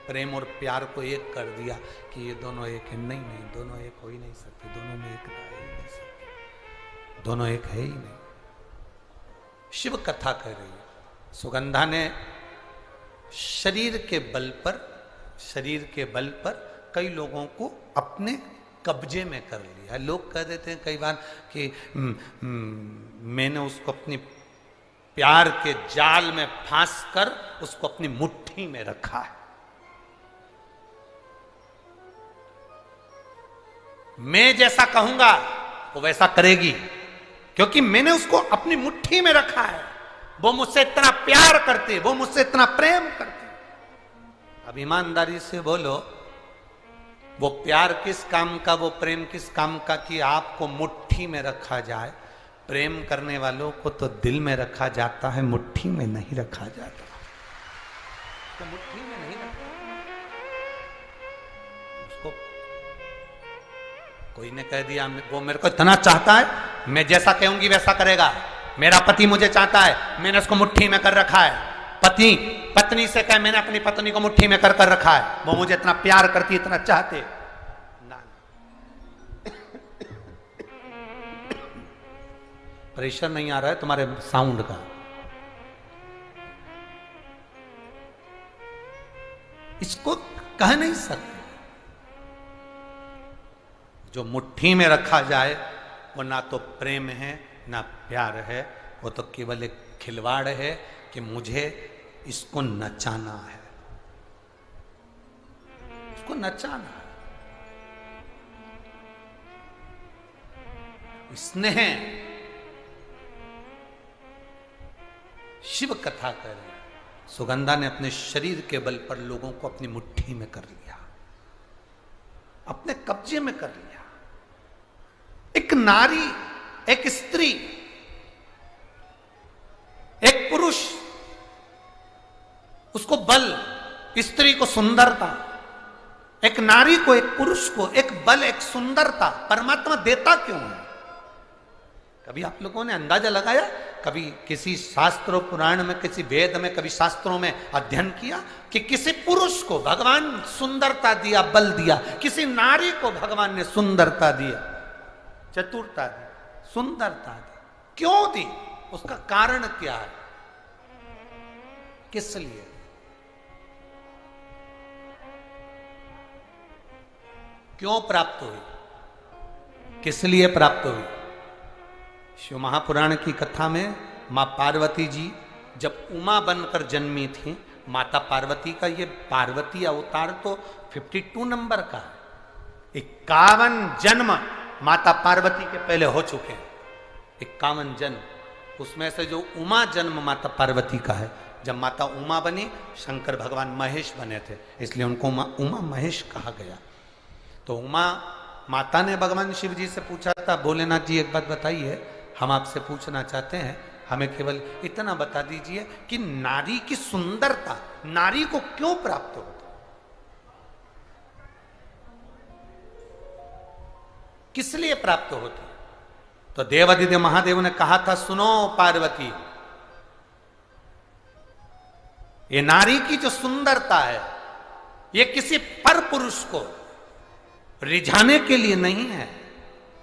प्रेम और प्यार को एक कर दिया कि ये दोनों एक है। नहीं नहीं, दोनों एक हो ही नहीं सकते, दोनों में एक है ही नहीं सकते, दोनों एक है ही नहीं। शिव कथा कह रही है, सुगंधा ने शरीर के बल पर कई लोगों को अपने कब्जे में कर लिया। लोग कह देते हैं कई बार कि मैंने उसको अपनी प्यार के जाल में फांस कर उसको अपनी मुट्ठी में रखा है। मैं जैसा कहूंगा वो वैसा करेगी, क्योंकि मैंने उसको अपनी मुट्ठी में रखा है। वो मुझसे इतना प्यार करती, वो मुझसे इतना प्रेम करती। अब ईमानदारी से बोलो, वो प्यार किस काम का, वो प्रेम किस काम का कि आपको मुट्ठी में रखा जाए। प्रेम करने वालों को तो दिल में रखा जाता है, मुट्ठी में नहीं रखा जाता। तो मुट्ठी में नहीं रखा उसको। कोई ने कह दिया वो मेरे को इतना चाहता है, मैं जैसा कहूंगी वैसा करेगा। मेरा पति मुझे चाहता है, मैंने उसको मुट्ठी में कर रखा है। पति पत्नी से कहे मैंने अपनी पत्नी को मुट्ठी में कर रखा है, वो मुझे इतना प्यार करती, इतना चाहते ना। प्रेशर नहीं आ रहा है तुम्हारे साउंड का। इसको कह नहीं सकते। जो मुट्ठी में रखा जाए वो ना तो प्रेम है ना प्यार है, वो तो केवल एक खिलवाड़ है कि मुझे इसको नचाना है, इसको नचाना है। स्नेह शिव कथा कर रहे हैं। सुगंधा ने अपने शरीर के बल पर लोगों को अपनी मुट्ठी में कर लिया, अपने कब्जे में कर लिया। एक नारी, एक स्त्री, एक पुरुष, उसको बल, स्त्री को सुंदरता, एक नारी को, एक पुरुष को एक बल, एक सुंदरता परमात्मा देता क्यों है? कभी आप लोगों ने अंदाजा लगाया? कभी किसी शास्त्रों पुराण में, किसी वेद में, कभी शास्त्रों में अध्ययन किया कि किसी पुरुष को भगवान सुंदरता दिया, बल दिया, किसी नारी को भगवान ने सुंदरता दिया, चतुरता दी, सुंदरता दी? क्यों दी? उसका कारण क्या है? किस लिए? क्यों प्राप्त हुई? किस लिए प्राप्त हुई? शिव महापुराण की कथा में मां पार्वती जी जब उमा बनकर जन्मी थी, माता पार्वती का ये पार्वती अवतार तो 52 नंबर का है। 51 जन्म माता पार्वती के पहले हो चुके हैं। 51 जन्म, उसमें से जो उमा जन्म माता पार्वती का है, जब माता उमा बनी शंकर भगवान महेश बने थे, इसलिए उनको उमा महेश कहा गया। तो उमा माता ने भगवान शिव जी से पूछा था, भोलेनाथ जी एक बात बताइए, हम आपसे पूछना चाहते हैं, हमें केवल इतना बता दीजिए कि नारी की सुंदरता नारी को क्यों प्राप्त होती, किस लिए प्राप्त होती? तो देवादिदेव महादेव ने कहा था, सुनो पार्वती, ये नारी की जो सुंदरता है ये किसी पर पुरुष को रिझाने के लिए नहीं है।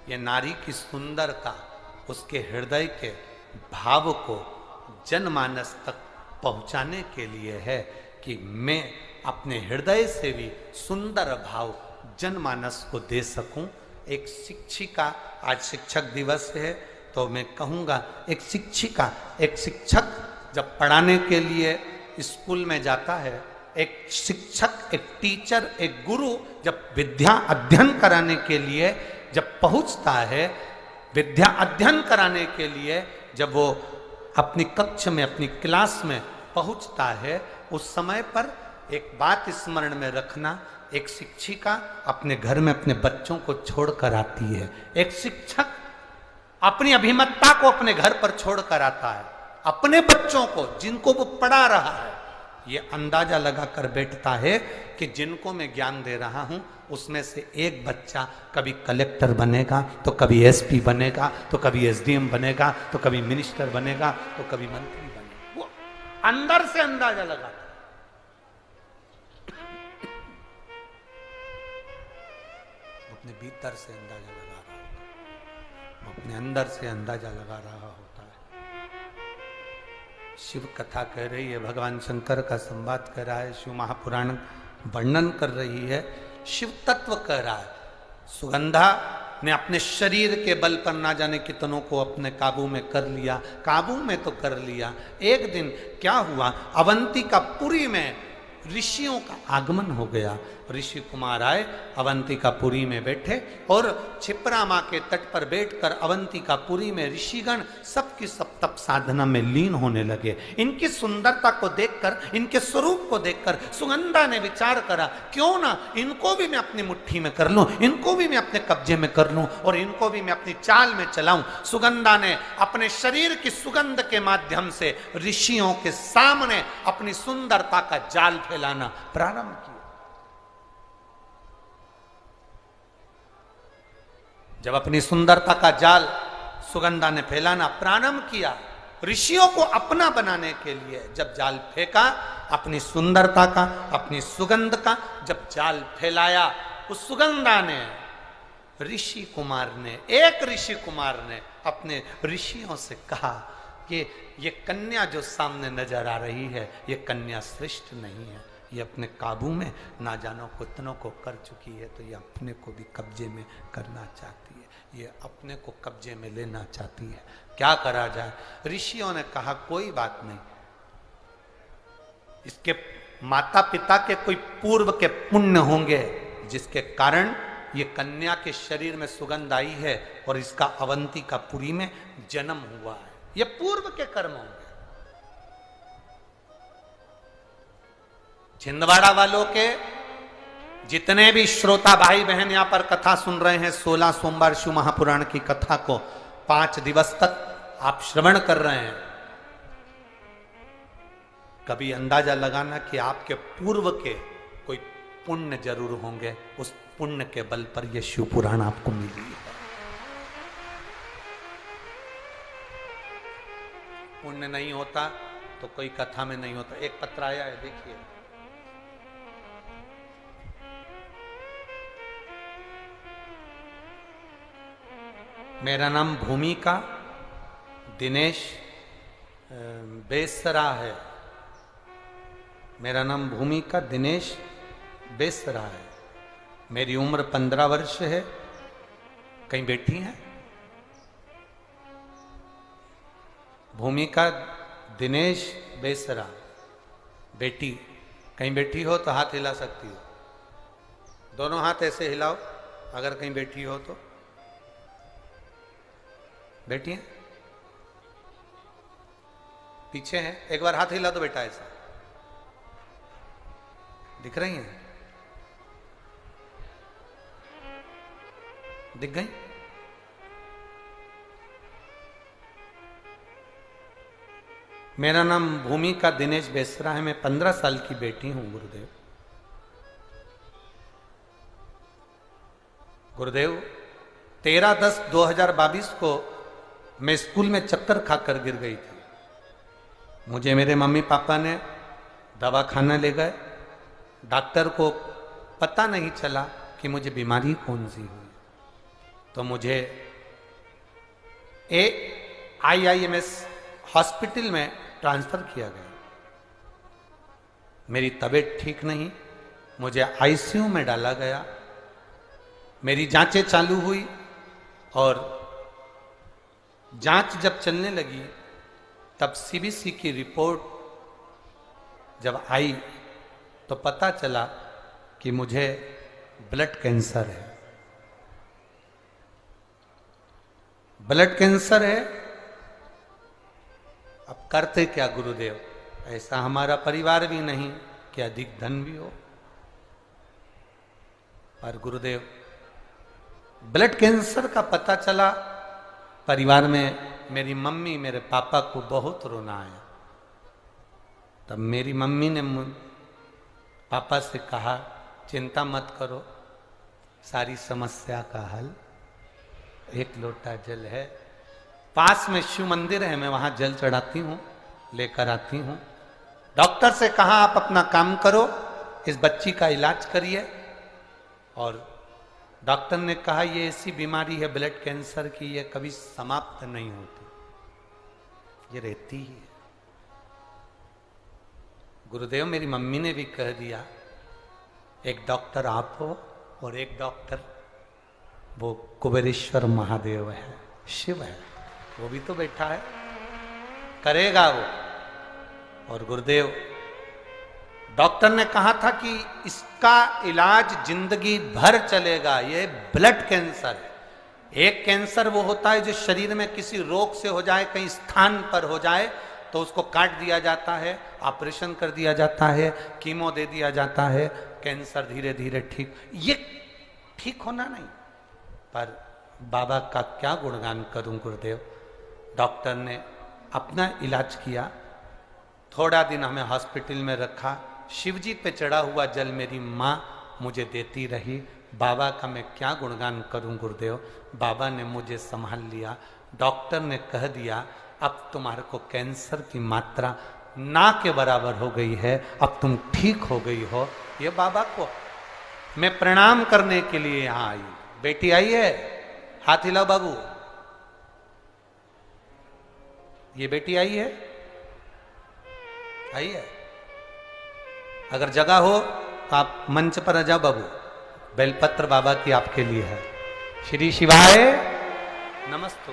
ये नारी की सुंदरता उसके हृदय के भाव को जनमानस तक पहुंचाने के लिए है कि मैं अपने हृदय से भी सुंदर भाव जनमानस को दे सकूं। एक शिक्षिका, आज शिक्षक दिवस है तो मैं कहूंगा, एक शिक्षिका, एक शिक्षक जब पढ़ाने के लिए स्कूल में जाता है, एक शिक्षक, एक टीचर, एक गुरु जब विद्या अध्ययन कराने के लिए जब पहुंचता है, विद्या अध्ययन कराने के लिए जब वो अपनी कक्ष में, अपनी क्लास में पहुंचता है, उस समय पर एक बात स्मरण में रखना, एक शिक्षिका अपने घर में अपने बच्चों को छोड़कर आती है, एक शिक्षक अपनी अभिमतता को अपने घर पर छोड़कर आता है, अपने बच्चों को जिनको वो पढ़ा रहा है, ये अंदाजा लगाकर बैठता है कि जिनको मैं ज्ञान दे रहा हूं उसमें से एक बच्चा कभी कलेक्टर बनेगा, तो कभी एसपी बनेगा, तो कभी एसडीएम बनेगा, तो कभी मिनिस्टर बनेगा, तो कभी मंत्री बनेगा। वो अंदर से अंदाजा लगाता है। अपने भीतर से अंदाजा लगा रहा होता है, अपने अंदर से अंदाजा लगा रहा होता है। शिव कथा कह रही है, भगवान शंकर का संवाद कर रहा है, शिव महापुराण वर्णन कर रही है, शिव तत्व कह रहा है। सुगंधा ने अपने शरीर के बल पर ना जाने कितनों को अपने काबू में कर लिया, काबू में तो कर लिया। एक दिन क्या हुआ, अवंतिकापुरी में ऋषियों का आगमन हो गया। ऋषि कुमार आए, अवंतिकापुरी में बैठे और क्षिप्रा माँ के तट पर बैठकर अवंतिकापुरी में ऋषिगण सब की सब तप साधना में लीन होने लगे। इनकी सुंदरता को देखकर, इनके स्वरूप को देखकर सुगंधा ने विचार करा, क्यों ना इनको भी मैं अपनी मुट्ठी में कर लूं, इनको भी मैं अपने कब्जे में कर लूं और इनको भी मैं अपनी चाल में चलाऊं। सुगंधा ने अपने शरीर की सुगंध के माध्यम से ऋषियों के सामने अपनी सुंदरता का जाल फैलाना प्रारंभ किया। जब अपनी सुंदरता का जाल सुगंधा ने फैलाना प्रारंभ किया, ऋषियों को अपना बनाने के लिए जब जाल फेंका, अपनी सुंदरता का, अपनी सुगंध का जब जाल फैलाया, उस सुगंधा ने एक ऋषि कुमार ने अपने ऋषियों से कहा कि ये कन्या जो सामने नजर आ रही है, ये कन्या श्रेष्ठ नहीं है, ये अपने काबू में ना जानो कितनों को कर चुकी है, तो ये अपने को भी कब्जे में करना चाहती है, ये अपने को कब्जे में लेना चाहती है, क्या करा जाए। ऋषियों ने कहा कोई बात नहीं, इसके माता पिता के कोई पूर्व के पुण्य होंगे जिसके कारण ये कन्या के शरीर में सुगंध आई है और इसका अवंतिकापुरी में जन्म हुआ है, ये पूर्व के कर्म होंगे। छिंदवाड़ा वालों के जितने भी श्रोता भाई बहन यहां पर कथा सुन रहे हैं, 16 सोमवार शिव महापुराण की कथा को 5 दिवस तक आप श्रवण कर रहे हैं, कभी अंदाजा लगाना कि आपके पूर्व के कोई पुण्य जरूर होंगे, उस पुण्य के बल पर यह शिव पुराण आपको मिली है। पुण्य नहीं होता तो कोई कथा में नहीं होता। एक पत्र आया है, देखिए, मेरा नाम भूमिका दिनेश बेसरा है। मेरा नाम भूमिका दिनेश बेसरा है। मेरी उम्र 15 वर्ष है। कहीं बैठी हैं? भूमिका दिनेश बेसरा, बेटी कहीं बैठी हो तो हाथ हिला सकती हो, दोनों हाथ ऐसे हिलाओ अगर कहीं बैठी हो तो। बैठी हैं? पीछे हैं? एक बार हाथ हिला दो बेटा, ऐसा दिख रही हैं? दिख गई? मेरा नाम भूमिका दिनेश बेसरा है। मैं 15 साल की बेटी हूं। गुरुदेव, गुरुदेव 13/10/2022 को मैं स्कूल में चक्कर खाकर गिर गई थी। मुझे मेरे मम्मी पापा ने दवाखाना ले गए। डॉक्टर को पता नहीं चला कि मुझे बीमारी कौन सी हुई, तो मुझे IIMS हॉस्पिटल में ट्रांसफर किया गया। मेरी तबीयत ठीक नहीं, मुझे ICU में डाला गया। मेरी जांचें चालू हुई और जांच जब चलने लगी तब CBC की रिपोर्ट जब आई तो पता चला कि मुझे ब्लड कैंसर है। ब्लड कैंसर है। अब करते क्या गुरुदेव? ऐसा हमारा परिवार भी नहीं कि अधिक धन भी हो, पर गुरुदेव ब्लड कैंसर का पता चला। परिवार में मेरी मम्मी मेरे पापा को बहुत रोना आया। तब मेरी मम्मी ने पापा से कहा, चिंता मत करो, सारी समस्या का हल एक लोटा जल है। पास में शिव मंदिर है, मैं वहां जल चढ़ाती हूं, लेकर आती हूं। डॉक्टर से कहा आप अपना काम करो, इस बच्ची का इलाज करिए। और डॉक्टर ने कहा ये ऐसी बीमारी है ब्लड कैंसर की, ये कभी समाप्त नहीं होती, ये रहती ही है। गुरुदेव मेरी मम्मी ने भी कह दिया, एक डॉक्टर आप हो और एक डॉक्टर वो कुबेरेश्वर महादेव है, शिव है, वो भी तो बैठा है, करेगा वो। और गुरुदेव डॉक्टर ने कहा था कि इसका इलाज जिंदगी भर चलेगा, ये ब्लड कैंसर है। एक कैंसर वो होता है जो शरीर में किसी रोग से हो जाए, कहीं स्थान पर हो जाए तो उसको काट दिया जाता है, ऑपरेशन कर दिया जाता है, कीमो दे दिया जाता है, कैंसर धीरे धीरे ठीक। ये ठीक होना नहीं। पर बाबा का क्या गुणगान करूं गुरुदेव। डॉक्टर ने अपना इलाज किया, थोड़ा दिन हमें हॉस्पिटल में रखा, शिवजी पे चढ़ा हुआ जल मेरी माँ मुझे देती रही। बाबा का मैं क्या गुणगान करूं गुरुदेव। बाबा ने मुझे संभाल लिया। डॉक्टर ने कह दिया अब तुम्हारे को कैंसर की मात्रा ना के बराबर हो गई है, अब तुम ठीक हो गई हो। ये बाबा को मैं प्रणाम करने के लिए यहां आई। बेटी आई है, हाथ हिलाओ बाबू। ये बेटी आई है, आई है। अगर जगह हो तो आप मंच पर आ जाओ बाबू। बेलपत्र बाबा की आपके लिए है। श्री शिवाय नमस्तु।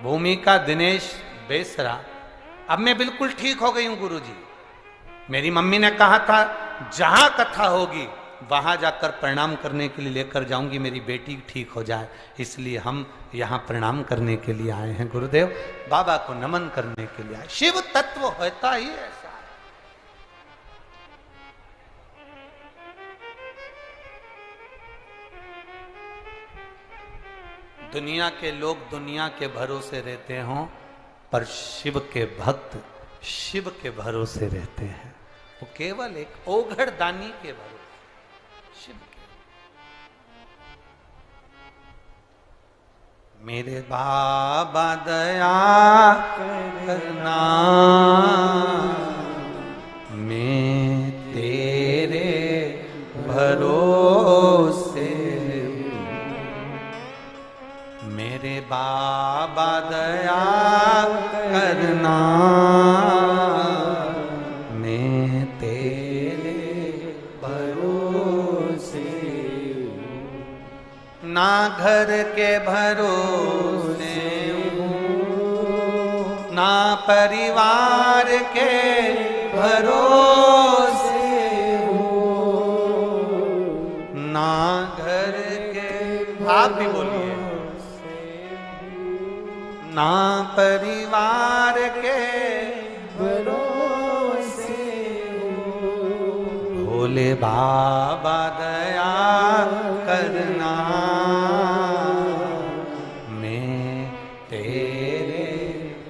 भूमिका दिनेश बेसरा। अब मैं बिल्कुल ठीक हो गई हूं गुरुजी। मेरी मम्मी ने कहा था जहां कथा होगी वहां जाकर प्रणाम करने के लिए लेकर जाऊंगी, मेरी बेटी ठीक हो जाए। इसलिए हम यहां प्रणाम करने के लिए आए हैं गुरुदेव, बाबा को नमन करने के लिए आए। शिव तत्व होता ही ऐसा। दुनिया के लोग दुनिया के भरोसे रहते हों, पर शिव के भक्त शिव के भरोसे रहते हैं। वो केवल एक ओघड़ दानी के भरोसे शिव के। मेरे बाबा दया करना, मैं तेरे भरोसे। मेरे बाबा दया करना, मैं तेरे भरोसे। ना घर के भरोसे हूँ, ना परिवार के भरोसे हूँ, ना घर के। आप भी बोलिए। ना परिवार के भरोसे हूँ, भोले बाबा दया करना, मैं तेरे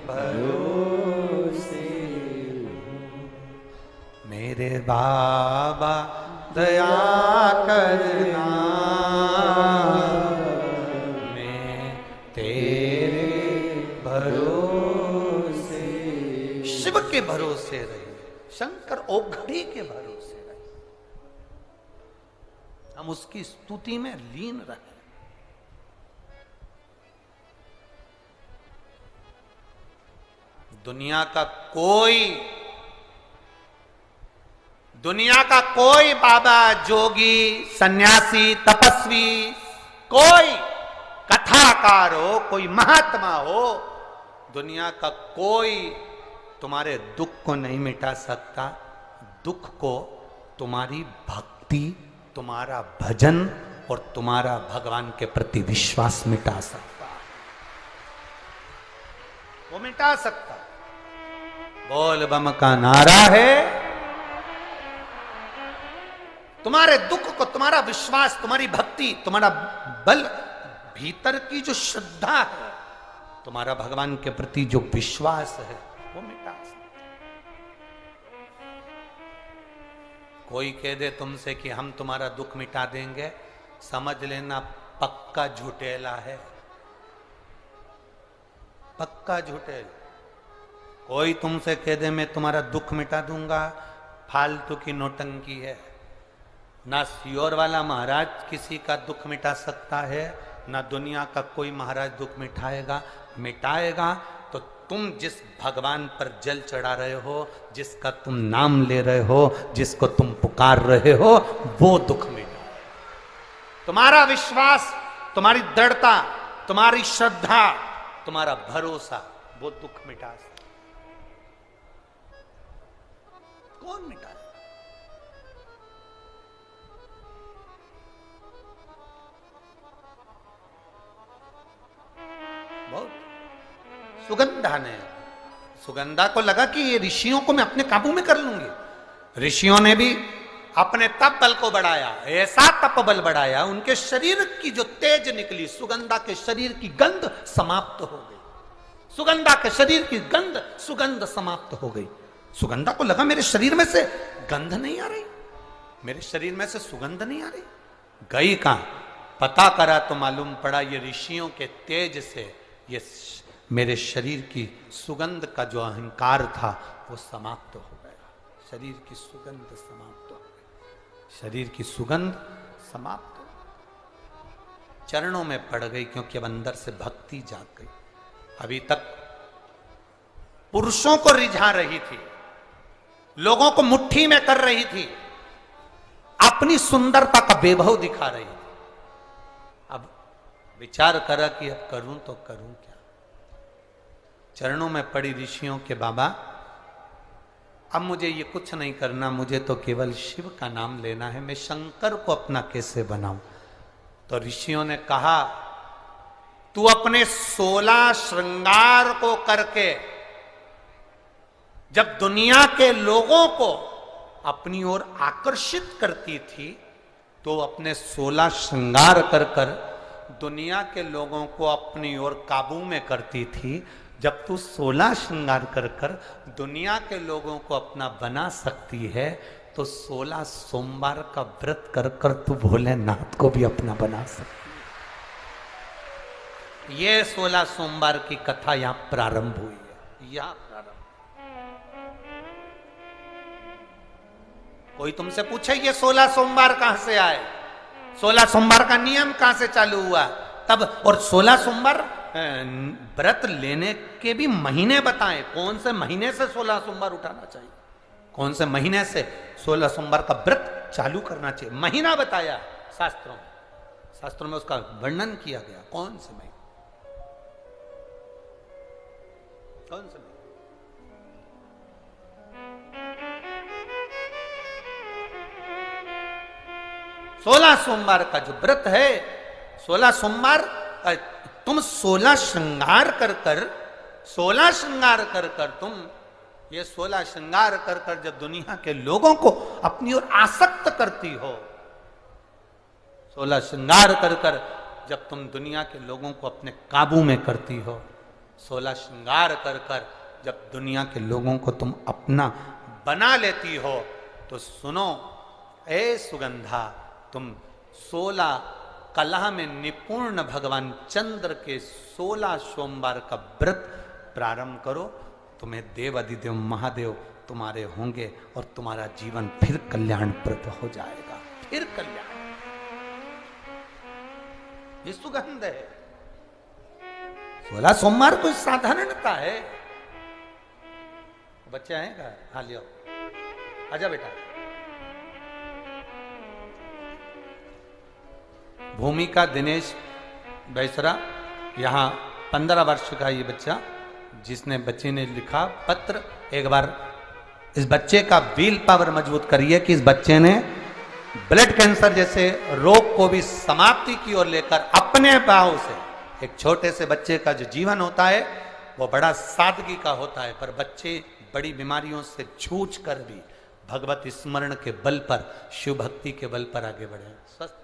भरोसे हूँ। मेरे बाबा दया करना, मैं तेरे भरोसे। शिव के भरोसे रहिए, शंकर ओघड़ी के भरोसे रहिए। हम उसकी स्तुति में लीन रहे। दुनिया का कोई बाबा, जोगी, सन्यासी, तपस्वी, कोई कथाकार हो, कोई महात्मा हो, दुनिया का कोई तुम्हारे दुख को नहीं मिटा सकता। दुख को तुम्हारी भक्ति, तुम्हारा भजन और तुम्हारा भगवान के प्रति विश्वास मिटा सकता। वो मिटा सकता। बोल बम का नारा है। तुम्हारे दुख को तुम्हारा विश्वास, तुम्हारी भक्ति, तुम्हारा बल, भीतर की जो श्रद्धा है, तुम्हारा भगवान के प्रति जो विश्वास है, वो मिटा सकता। कोई कह दे तुमसे कि हम तुम्हारा दुख मिटा देंगे, समझ लेना पक्का झूठेला है, पक्का झूठेल। कोई तुमसे कह दे मैं तुम्हारा दुख मिटा दूंगा, फालतू की नौटंकी है। ना सियोर वाला महाराज किसी का दुख मिटा सकता है, ना दुनिया का कोई महाराज दुख मिटाएगा तो तुम जिस भगवान पर जल चढ़ा रहे हो, जिसका तुम नाम ले रहे हो, जिसको तुम पुकार रहे हो, वो दुख मिटा। तुम्हारा विश्वास, तुम्हारी दृढ़ता, तुम्हारी श्रद्धा, तुम्हारा भरोसा, वो दुख मिटा सकता। कौन मिटा? बहुत। सुगंधा ने, सुगंधा को लगा कि ये ऋषियों को मैं अपने काबू में कर लूंगी। ऋषियों ने भी अपने तप बल को बढ़ाया, ऐसा तप बल बढ़ाया, उनके शरीर की जो तेज निकली, सुगंधा के शरीर की गंध समाप्त हो गई। सुगंधा के शरीर की सुगंध समाप्त हो गई। सुगंधा को लगा मेरे शरीर में से गंध नहीं आ रही, मेरे शरीर में से सुगंध नहीं आ रही। गई कहां, पता करा तो मालूम पड़ा ये ऋषियों के तेज से ये मेरे शरीर की सुगंध का जो अहंकार था वो समाप्त हो गया। शरीर की सुगंध समाप्त हो गई, शरीर की सुगंध समाप्त हो गई। चरणों में पड़ गई, क्योंकि अब अंदर से भक्ति जाग गई। अभी तक पुरुषों को रिझा रही थी, लोगों को मुट्ठी में कर रही थी, अपनी सुंदरता का वैभव दिखा रही थी। अब विचार करा कि अब करूं तो करूं क्या। चरणों में पड़ी ऋषियों के, बाबा अब मुझे ये कुछ नहीं करना, मुझे तो केवल शिव का नाम लेना है, मैं शंकर को अपना कैसे बनाऊं। तो ऋषियों ने कहा तू अपने 16 श्रृंगार को करके जब दुनिया के लोगों को अपनी ओर आकर्षित करती थी, तो अपने 16 श्रृंगार कर कर दुनिया के लोगों को अपनी ओर काबू में करती थी। जब तू 16 श्रृंगार कर कर दुनिया के लोगों को अपना बना सकती है, तो 16 सोमवार का व्रत कर कर तू भोलेनाथ को भी अपना बना सकती। ये 16 सोमवार की कथा यहां प्रारंभ हुई है, यहां प्रारंभ। कोई तुमसे पूछे ये 16 सोमवार कहां से आए, 16 सोमवार का नियम कहां से चालू हुआ, तब और 16 सोमवार व्रत लेने के भी महीने बताएं, कौन से महीने से 16 सोमवार उठाना चाहिए, कौन से महीने से 16 सोमवार का व्रत चालू करना चाहिए, महीना बताया शास्त्रों में, शास्त्रों में उसका वर्णन किया गया, कौन से महीने, कौन से महीने। 16 सोमवार का जो व्रत है, 16 सोमवार तुम 16 श्रृंगार कर कर 16 श्रृंगार कर कर तुम ये 16 श्रृंगार कर कर जब दुनिया के लोगों को अपनी ओर आसक्त करती हो, 16 श्रृंगार कर कर जब तुम दुनिया के लोगों को अपने काबू में करती हो, 16 श्रृंगार कर कर जब दुनिया के लोगों को तुम अपना बना लेती हो, तो सुनो ए सुगंधा, तुम 16 कला में निपुण भगवान चंद्र के 16 सोमवार का व्रत प्रारंभ करो। तुम्हें देव अधिदेव महादेव तुम्हारे होंगे और तुम्हारा जीवन फिर कल्याणप्रद हो जाएगा, फिर कल्याण। ये सुगंध है। 16 सोमवार कोई साधारणता है। बच्चे आएगा, हाँ लियो, आजा बेटा। भूमिका दिनेश बैसरा, यहाँ 15 वर्ष का ये बच्चा, जिसने बच्चे ने लिखा पत्र। एक बार इस बच्चे का विल पावर मजबूत करिए कि इस बच्चे ने ब्लड कैंसर जैसे रोग को भी समाप्ति की ओर लेकर अपने पांव से, एक छोटे से बच्चे का जो जीवन होता है वो बड़ा सादगी का होता है, पर बच्चे बड़ी बीमारियों से जूझ कर भी भगवत स्मरण के बल पर, शिव भक्ति के बल पर आगे बढ़े, स्वस्थ।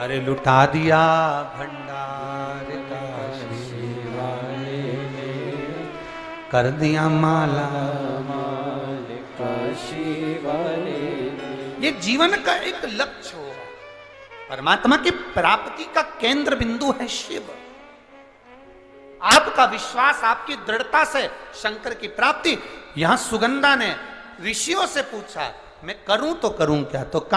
अरे लुटा दिया भंडार का शिवाले ने, कर दिया माला माल का शिवाले। ये जीवन का एक लक्ष्य हो, परमात्मा की प्राप्ति का केंद्र बिंदु है शिव। आपका विश्वास, आपकी दृढ़ता से शंकर की प्राप्ति। यहां सुगंधा ने ऋषियों से पूछा मैं करूं तो करूं क्या, तो